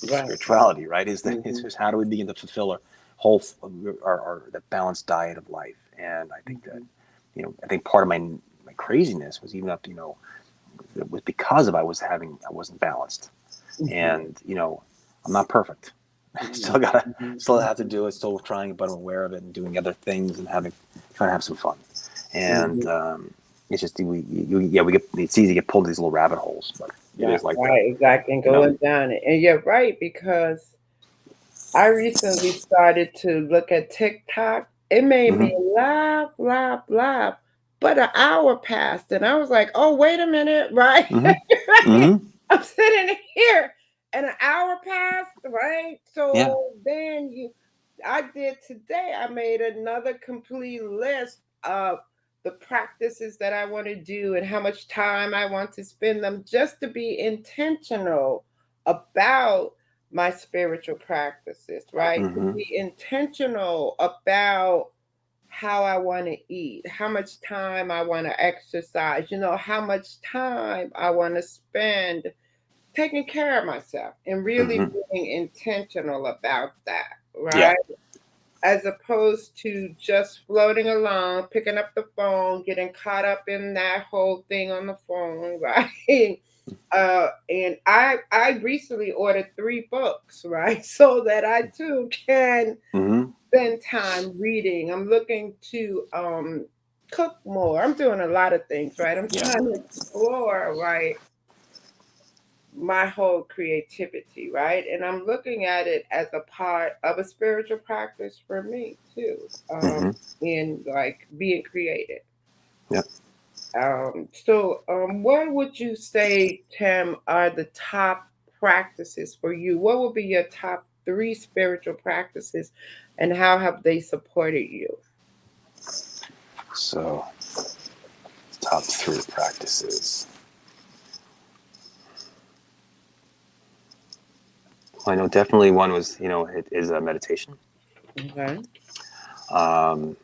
Right. spirituality, right? It's Mhm. just how do we begin to fulfill our whole, our the balanced diet of life. And I think that, Mhm. I think part of my craziness was even up, it was because of I wasn't balanced. Mhm. And, I'm not perfect. Mhm. Still Mhm. have to do it, still trying, but I'm aware of it and doing other things and trying to have some fun. And Mhm. it's just it's easy to get pulled in these little rabbit holes, but it Right, is like that, right, exactly. And you know. going down it. And you're right, because I recently started to look at TikTok. It made Hmm. me laugh, laugh, laugh. But an hour passed, and I was like, "Oh, wait a minute, right?" Hmm. Right? Hmm. I'm sitting here, and an hour passed, right? Yeah. So then I did today. I made another complete list of the practices that I want to do and how much time I want to spend them, just to be intentional about my spiritual practices, right? To Hmm. be intentional about how I want to eat, how much time I want to exercise, how much time I want to spend taking care of myself and really Hmm. being intentional about that, Yeah. right? As opposed to just floating along, picking up the phone, getting caught up in that whole thing on the phone, right? And I recently ordered 3 books, right? So that I too can Hmm. spend time reading. I'm looking to cook more. I'm doing a lot of things, right? I'm Yeah. trying to explore, right, my whole creativity, right? And I'm looking at it as a part of a spiritual practice for me too, Hmm. in like being creative. Yeah. So, what would you say, Tim, are the top practices for you? What would be your top 3 spiritual practices, and how have they supported you? So top 3 practices. Well, I know definitely one was, it is a meditation. Okay. Um,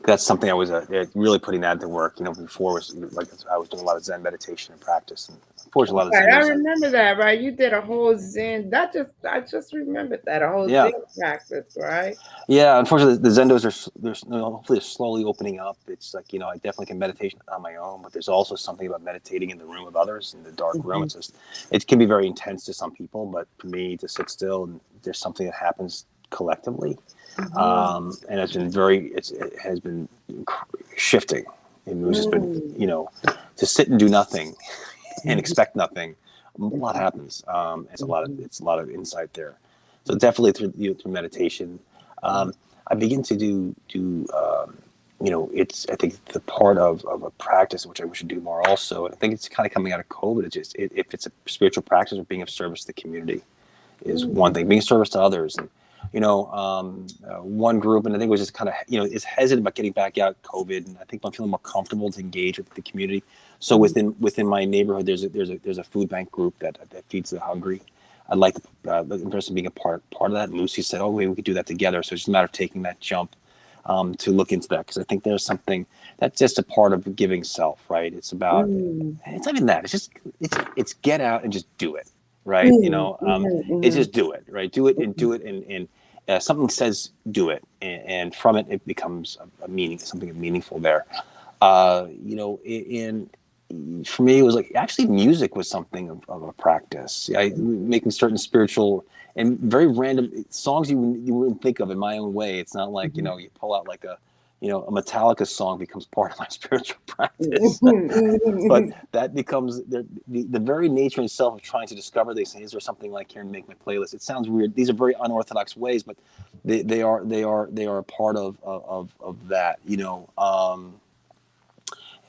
that's something I was really putting that to work. Before was like I was doing a lot of Zen meditation and practice, and unfortunately, a lot of Right, I Zen. remember that, right? You did a whole Zen. I just remembered that a whole Yeah, Zen practice, right? yeah. Unfortunately, the Zendos hopefully they're slowly opening up. It's like I definitely can meditate on my own, but there's also something about meditating in the room of others in the dark room. Mhm. It can be very intense to some people, but for me to sit still and there's something that happens collectively, Mhm. and it has been shifting. It was just been Mm. to sit and do nothing and Mhm. expect nothing a lot Mhm. happens. Mhm. It's a lot of insight there. So definitely through meditation, Mhm. I begin to it's I think the part of a practice which I wish to do more also, and I think it's kind of coming out of COVID. If it's a spiritual practice or being of service to the community is one Mhm. thing. Being of service to others, and one group, and I think it was just kind of is hesitant about getting back out COVID, and I think I'm feeling more comfortable to engage with the community. So Mhm. within my neighborhood, there's a food bank group that feeds the hungry. I'd like the person being a part of that. Lucy said, "Oh, maybe we could do that together." So it's just a matter of taking that jump to look into that, because I think there's something that's just a part of giving self, right? It's about Mhm. it's not even that. It's get out and just do it, right? Mhm. Mhm. It's Mhm. just do it, right? Do it, and something says do it, and from it it becomes a meaning, something meaningful there. In For me, it was like actually music was something of a practice. Making certain spiritual and very random songs you wouldn't think of in my own way. It's not like Mhm. you pull out like a Metallica song becomes part of my spiritual practice. Mhm. But Mhm. that becomes the very nature itself of trying to discover these things. Is there something like here and make my playlist? It sounds weird. These are very unorthodox ways, but they are a part of that.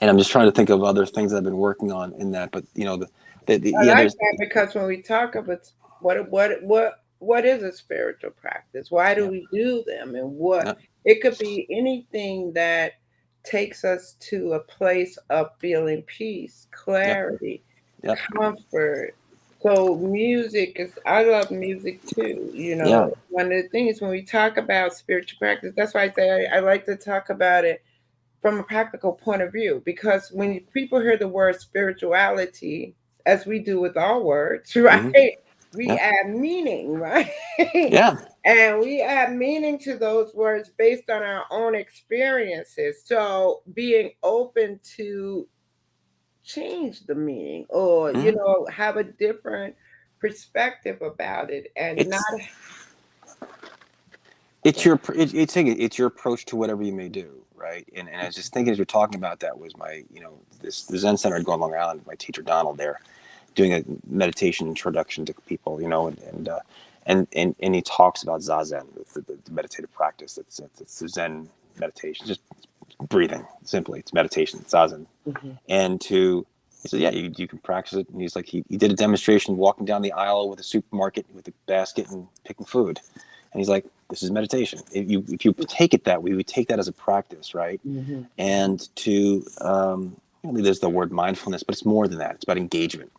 And I'm just trying to think of other things I've been working on in that. But I yeah, like there's that because when we talk about what is a spiritual practice? Why do yeah, we do them? And what yeah, it could be anything that takes us to a place of feeling peace, yeah, clarity, yeah, comfort. So music is I love music too. yeah. One of the things when we talk about spiritual practice, that's why I say I like to talk about it from a practical point of view, because when people hear the word spirituality, as we do with all words, right, Hmm. we Yeah, add meaning, right? yeah. And we add meaning to those words based on our own experiences. So being open to change the meaning, or Hmm. have a different perspective about it, and not. It's it's your approach to whatever you may do, right? And I was just thinking as you're talking about that was my this the Zen Center I'd go on Long Island. My teacher Donald there doing a meditation introduction to people, and he talks about zazen, the meditative practice. It's the Zen meditation, just breathing simply. It's meditation, it's zazen, Mhm. and to he said, yeah, you can practice it. And he's like, he did a demonstration walking down the aisle with a supermarket with a basket and picking food. And he's like, this is meditation. If you take it that way, we take that as a practice, right? Mhm. And to there's the word mindfulness, but it's more than that. It's about engagement,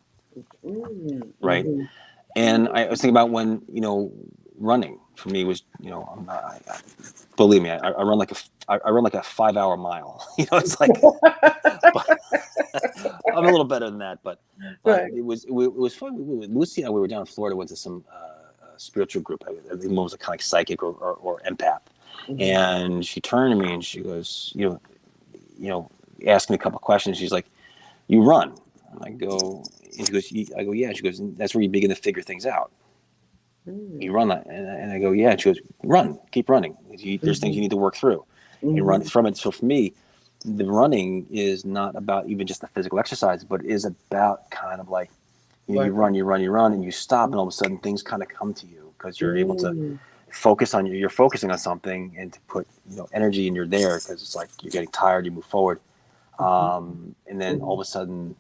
Mhm. right? Mhm. And I was thinking about when running for me was I'm not, believe me, I run like I run like a 5 hour mile. It's like, but I'm a little better than that. But Right. it was fun. Lucy and I, we were down in Florida, went to some spiritual group. I think one was kind of like psychic or empath, Mhm. and she turned to me and she goes, you know, asked me a couple of questions. She's like, "You run?" And I go, and she goes, I go, "Yeah." She goes, "That's where you begin to figure things out. Mhm. You run that," and I go, "Yeah." And she goes, "Run, keep running. There's things you Mhm. need to work through, and run Mhm. from it." So for me, the running is not about even just the physical exercise, but is about kind of like you Working. run, you run, and you stop, and all of a sudden things kind of come to you because you're able to Mm. you're focusing on something and to put energy, and you're there because it's like you're getting tired, you move forward, Mhm. and then all Mhm. of a sudden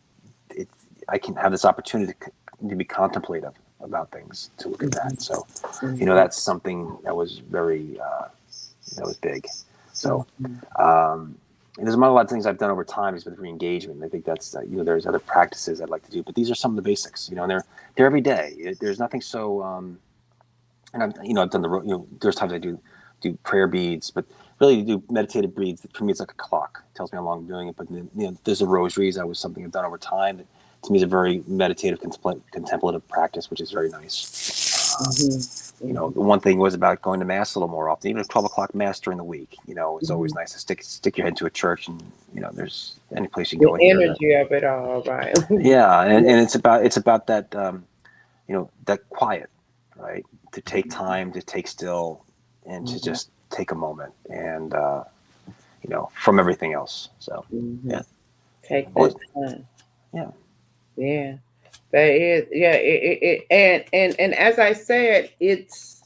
it I can have this opportunity to be contemplative about things, to look at Mhm. that. So Mhm. that's something that was very that was big. So Mhm. um, and there's not a lot of things I've done over time is with re-engagement. I think that's there's other practices I'd like to do, but these are some of the basics. And they're every day. There's nothing so. And I've done there's times I do prayer beads, but really to do meditative beads for me it's like a clock. It tells me how long I'm doing it. But there's the rosaries. That was something I've done over time. That to me is a very meditative, contemplative practice, which is very nice. Mhm. Mhm. The one thing was about going to mass a little more often, even at 12 o'clock mass during the week. It's always Mhm. nice to stick your head to a church, and there's any place you can The go in here. That energy of it all, right? yeah, and, Yeah. and it's about that that quiet, right? To take Mhm. time, to take still, and to Mhm. just take a moment, and from everything else. So yeah, Mhm. Take always that time. yeah. Yeah. That is, yeah, and as I said, it's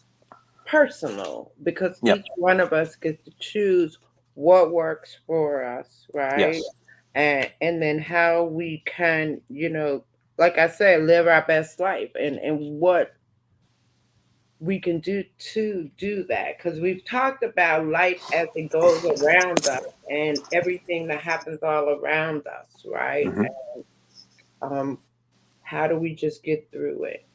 personal because Yep. each one of us gets to choose what works for us, right? Yes. And then how we can, like I said, live our best life, and what we can do to do that, because we've talked about life as it goes around us and everything that happens all around us, right? Hmm. um how do we just get through it,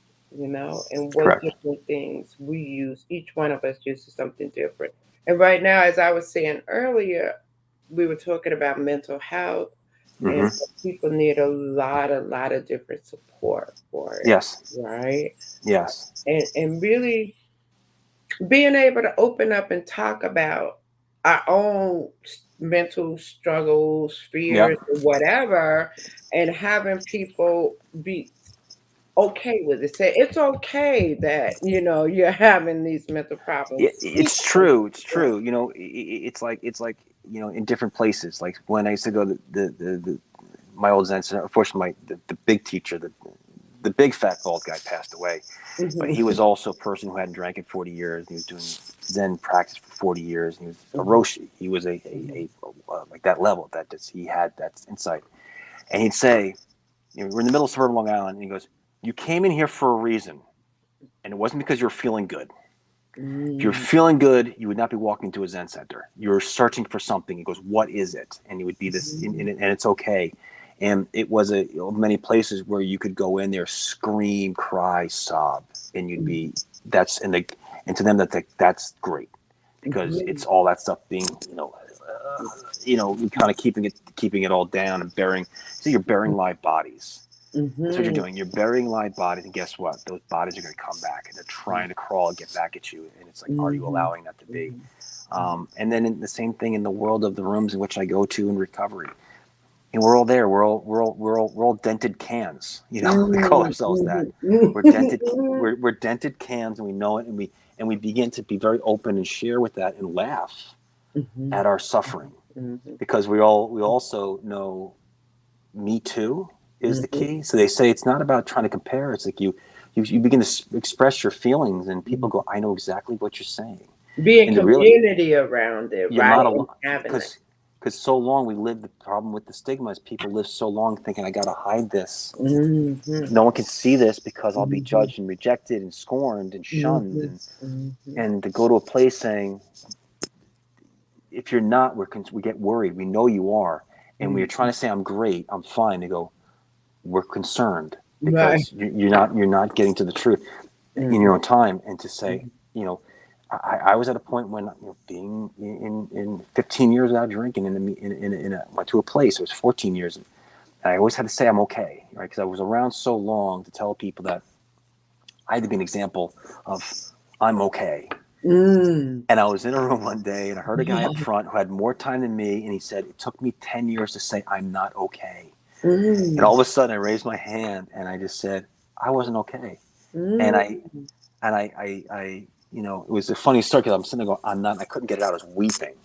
and what Correct. different things we use, each one of us uses something different. And right now, as I was saying earlier, we were talking about mental health, and Hmm. people need a lot of different support for it, Yes. right? Yes. And really being able to open up and talk about our own mental struggles, fears, Yep. or whatever, and having people be okay with it. Say it's okay that you're having these mental problems. Speak It's on true. It's it. true. It's like in different places. Like when I used to go to my old Zen center. Unfortunately, the big teacher, the big fat bald guy passed away. But he Mhm, was also a person who hadn't drank in 40 years. And he was doing Zen practice for 40 years. And he was a mhm, Roshi. He was mhm, like that level that just, he had that insight. And he'd say, we're in the middle of suburban Long Island. And he goes, you came in here for a reason. And it wasn't because you were feeling good. If you're mhm, feeling good, you would not be walking into a Zen center. You're searching for something. He goes, what is it? And it would be this, and it's okay. And it was many places where you could go in there, scream, cry, sob, and you'd mhm, be and to them that's great because mhm, it's all that stuff being kind of keeping it all down and burying. So you're burying live bodies. That's what you're mhm, doing. You're burying live bodies, and guess what? Those bodies are going to come back, and they're trying to crawl and get back at you. And it's like, are you mhm, allowing that to be? mhm, And then the same thing in the world of the rooms in which I go to in recovery. And we're all there. We're all dented cans. We call mhm, ourselves that. mhm, mhm, We're dented. mhm, We're dented cans, and we know it, and we begin to be very open and share with that and laugh mhm, at our suffering mhm, because we also know me too is the mhm, key. So they say it's not about trying to compare. It's like you begin to express your feelings, and people mhm. go, "I know exactly what you're saying." Be in And the real community around it, you're right? not And alone having that. because so long we live. The problem with the stigma is people live so long thinking I got to hide this. Mhm, No one can see this because I'll be mhm, judged and rejected and scorned and shunned mhm, mhm, and to go to a place saying if you're not, we get worried. We know you are, and we are trying mhm. to say I'm great, I'm fine. They go, we're concerned Right. because you're not getting to the truth in your Mhm, own time. And to say, mhm, you know, I was at a point when being in 15 years without drinking went to a place. It was 14 years. And I always had to say I'm okay, right? Because I was around so long to tell people that I had to be an example of I'm okay. mm. And I was in a room one day and I heard a guy up front who had more time than me, and he said it took me 10 years to say I'm not okay. And Mm, all of a sudden, I raised my hand and I just said, I wasn't okay. And mm, it was a funny story because I'm sitting there going, I'm not, I couldn't get it out. I was weeping.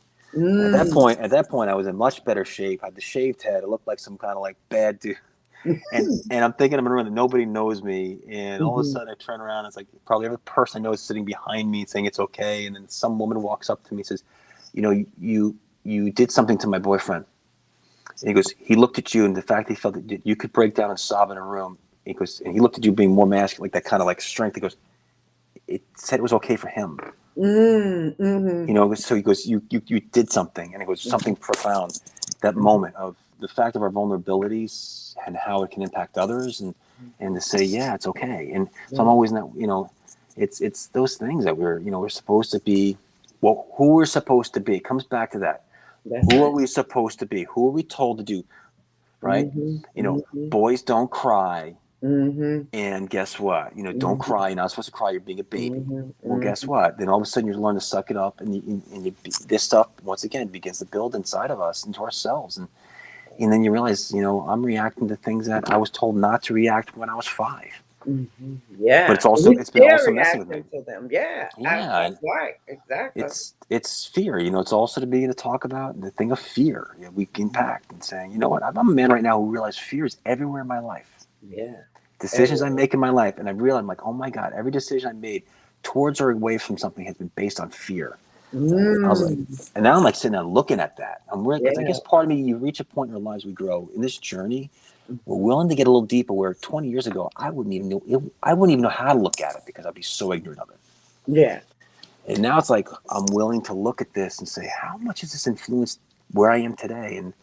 And mm. at that point, I was in much better shape. I had the shaved head. It looked like some kind of like bad dude. And I'm thinking I'm in a room that nobody knows me. And all of a Mhm, sudden, I turn around. It's like probably every person I know is sitting behind me saying it's okay. And then some woman walks up to me and says, you did something to my boyfriend. And he goes, he looked at you, and the fact that he felt that you could break down and sob in a room. He goes, and he looked at you being more masculine, like that kind of like strength. He goes, it said it was okay for him. mm, mhm, So he goes, you did something, and it goes something mhm, profound. That mhm, moment of the fact of our vulnerabilities and how it can impact others, and to say, yeah, it's okay. And so I'm mhm. always in that, it's those things that we're supposed to be. Well, who we're supposed to be, it comes back to that. That's Who are it. we supposed to be? Who are we told to do? Right? Mhm, You know, mhm, boys don't cry. mhm, And guess what? Don't mhm, cry. You're not supposed to cry. You're being a baby. mhm, Well, guess mhm. what? Then all of a sudden you learn to suck it up, this stuff once again begins to build inside of us, into ourselves, and then you realize, I'm reacting to things that I was told not to react when I was 5. Mhm. But Yeah, we it's been still also messing with me. reacting to them. Yeah, Yeah, and that's right. Exactly. it's fear. It's also to begin to talk about the thing of fear. We can Mhm. impact and saying, you know what? I'm a man right now who realizes fear is everywhere in my life. Yeah. decisions I make in my life, and I realize I'm like, oh my God, every decision I made towards or away from something has been based on fear. I was like, Mm, and now I'm like sitting there looking at that. I'm really, because I yeah. guess part of me, you reach a point in our lives we grow in this journey. We're willing to get a little deeper. Where 20 years ago, I wouldn't even know. I wouldn't even know how to look at it because I'd be so ignorant of it. Yeah. And now it's like I'm willing to look at this and say, how much has this influenced where I am today? And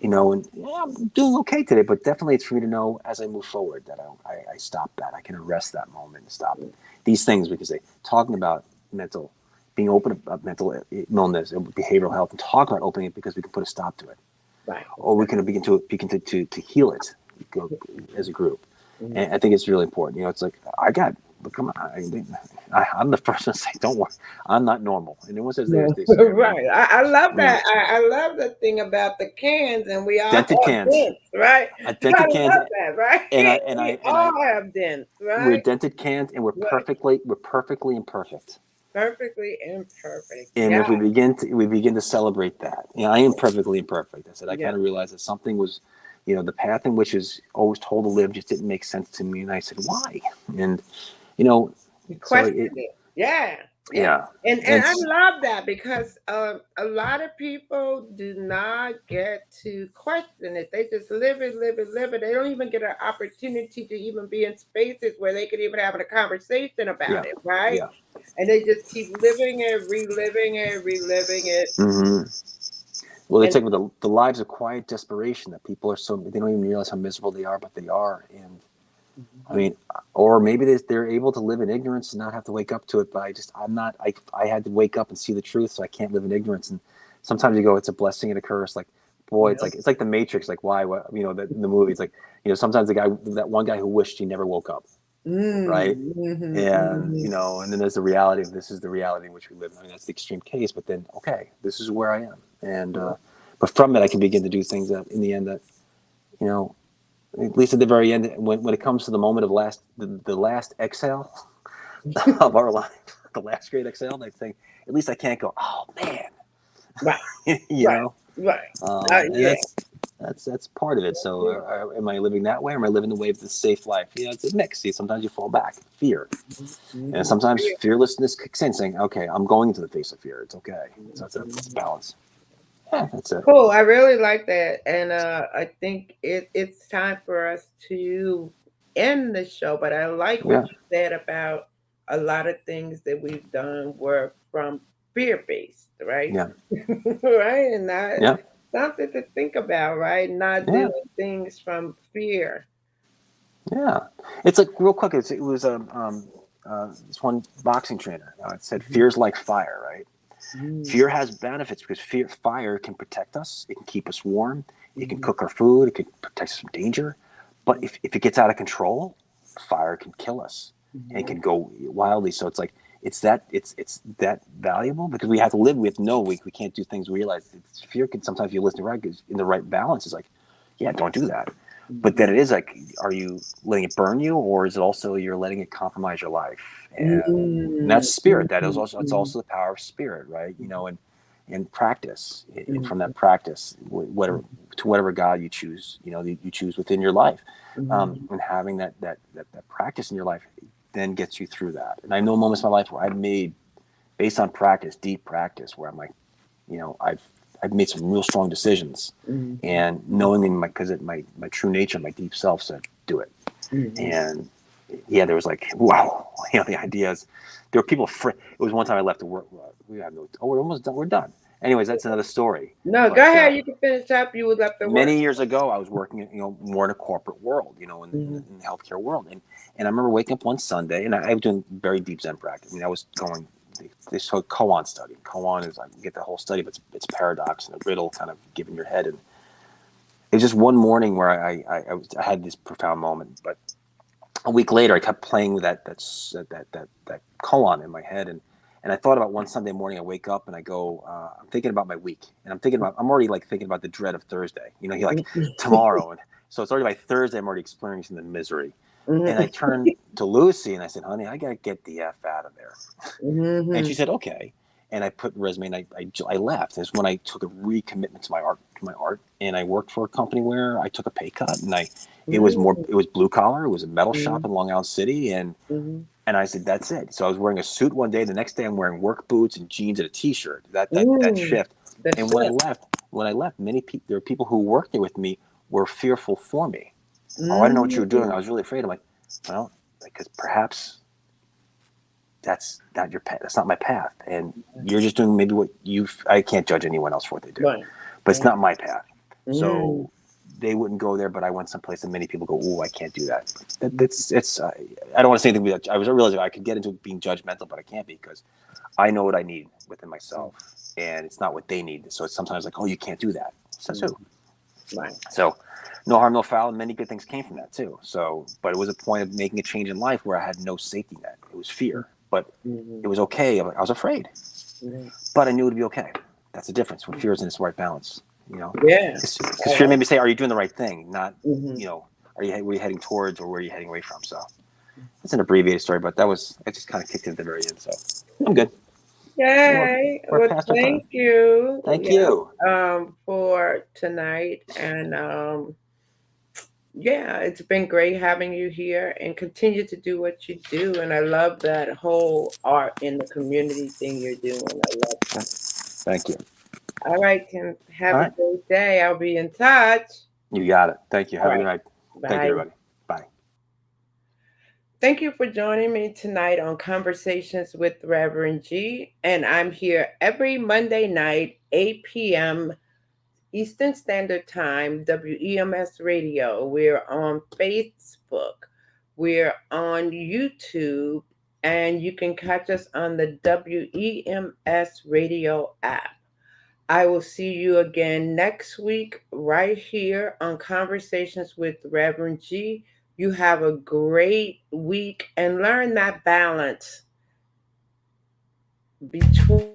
and yeah, I'm doing okay today, but definitely it's for me to know as I move forward that I stop that. I can arrest that moment and stop it. These things we can say, talking about mental, being open about mental illness, behavioral health, and talk about opening it because we can put a stop to it, Right. or we can begin to heal it as a group. Mm. And I think it's really important. It's like come on, I'm the person to say, don't worry, I'm not normal. And anyone says No, they scare me. right. I love You know, that. I love the thing about the cans, and we all dented have cans, dents, right? I dented cans, love that, right? and I and We I and all I have dents, we're right? dented cans, and Right. we're perfectly imperfect. Perfectly imperfect. And Yeah. if we begin to celebrate that, I am perfectly imperfect. I said I Yeah. kind of realized that something was, the path in which is always told to live just didn't make sense to me, and I said why, and you know, You so question it. Yeah. Yeah. yeah, And and I love that because a lot of people do not get to question it. They just live it, live it, live it. They don't even get an opportunity to even be in spaces where they could even have a conversation about yeah, it, right? yeah. And they just keep living it, reliving it. Hmm. Well, they And take with the lives of quiet desperation that people are so they don't even realize how miserable they are, but they are. And I Mhm. mean, or maybe they're able to live in ignorance and not have to wake up to it. But I'm not. I had to wake up and see the truth, so I can't live in ignorance. And sometimes you go, it's a blessing and a curse. Like, boy, Yeah. it's like the Matrix. Like, why? What? The movie. It's like, sometimes that one guy who wished he never woke up, right? And Mhm. and then there's the reality of this is the reality in which we live. I mean, that's the extreme case. But then, okay, this is where I am, and but from it, I can begin to do things that, in the end, that you know at least at the very end, when it comes to the moment of the last exhale of our life, the last great exhale, I think at least I can't go, oh man, Right, you right, know, right. and Yeah. that's part of it. So, am I living that way, or am I living the way of the safe life? It's a mix. See, sometimes you fall back, fear, and Mhm. sometimes fearlessness kicks in, saying, okay, I'm going into the face of fear. It's okay. So it's a balance. Yeah, that's it. Cool. I really like that. And I think it's time for us to end the show. But I like what Yeah, you said about a lot of things that we've done were from fear based, right? yeah, Right. And that yeah, something to think about, right? Not doing yeah. things from fear. Yeah, it's like real quick. It was this one boxing trainer. It said, Mhm. "Fear's like fire, right? Mhm. Fear has benefits because fire can protect us. It can keep us warm. It can Mhm. cook our food. It can protect us from danger. But if it gets out of control, fire can kill us and it Mhm. can go wildly. So it's that valuable because we have to live with no we can't do things we realize fear can sometimes if you listen to right in the right balance is like yeah don't do that but then Mhm. it is like are you letting it burn you or is it also you're letting it compromise your life and Mhm. that's spirit that is Mhm. also it's also the power of spirit right and practice and from Mhm. that practice whatever to whatever God you choose you choose within your life Mhm. and having that practice in your life then gets you through that. And I know moments in my life where I've made, based on practice, deep practice, where I'm like, I've made some real strong decisions, Mhm. and knowing in my true nature, my deep self said, do it. Mhm. And yeah, there was like, wow, the ideas. There were people. It was one time I left to work. We have no. Oh, we're almost done. We're done. Anyways, that's another story. No, go But ahead. You can finish up. You was up to work. many years ago, I was working, more in a corporate world, Mhm. in the healthcare world, and I remember waking up one Sunday, and I was doing very deep Zen practice. I mean, I was going this whole koan study. Koan is like you get the whole study, but it's paradox and a riddle kind of given your head. And it was just one morning where I had this profound moment. But a week later, I kept playing with that koan in my head, and I thought about one Sunday morning. I wake up and I go, I'm thinking about my week, and I'm already like thinking about the dread of Thursday. You're like tomorrow, and so it's already by Thursday. I'm already experiencing the misery, and I Mhm. turned to Lucy and I said, "Honey, I gotta get the f out of there." And she Mhm. said, "Okay." and I put resume, and I left. Is when I took a recommitment to my art, and I worked for a company where I took a pay cut, and Mm, it was blue collar. It was a metal shop mm, in Long Island City, mm, and I said that's it. So I was wearing a suit one day. The next day I'm wearing work boots and jeans and a t-shirt. That mm. shift. The And when I shift. left, many people there were people who worked there with me were fearful for me. Oh, I didn't know what you were doing. Mm, I was really afraid. I'm like, well, because perhaps that's not your path. That's not my path, and you're just doing maybe what you. I can't judge anyone else for what they do, right. but it's Right. not my path. Mm, So they wouldn't go there, but I went someplace, and many people go, "Oh, I can't do that." That's it's. I don't want to say anything. I was realizing I could get into being judgmental, but I can't be because I know what I need within myself, and it's not what they need. So it's sometimes like, "Oh, you can't do that." Says mm, who? right. So, no harm, no foul, and many good things came from that too. So, but it was a point of making a change in life where I had no safety net. It was fear, but Mm-hmm. it was okay. I was afraid, Mm-hmm. but I knew it would be okay. That's the difference when fear is in its right balance. You know, Yeah. because fear Oh, made me say, "Are you doing the right thing?" Not, mm-hmm. you know, where you heading towards or where are you heading away from? So it's an abbreviated story, but it just kind of kicked in at the very end. So I'm good. We're, Yay. we're Well, past our time. thank you. Thank Yeah. you. For tonight. And yeah, it's been great having you here and continue to do what you do. And I love that whole art in the community thing you're doing. I love that. Thank you. All right, Tim. All Have a right. great day. I'll be in touch. You got it. Thank you. All Have a good right. night. Thank you, Bye. everybody. Bye. Thank you for joining me tonight on Conversations with Reverend G. And I'm here every Monday night, 8 p.m. Eastern Standard Time, WEMS Radio. We're on Facebook. We're on YouTube. And you can catch us on the WEMS Radio app. I will see you again next week, right here on Conversations with Reverend G. You have a great week and learn that balance between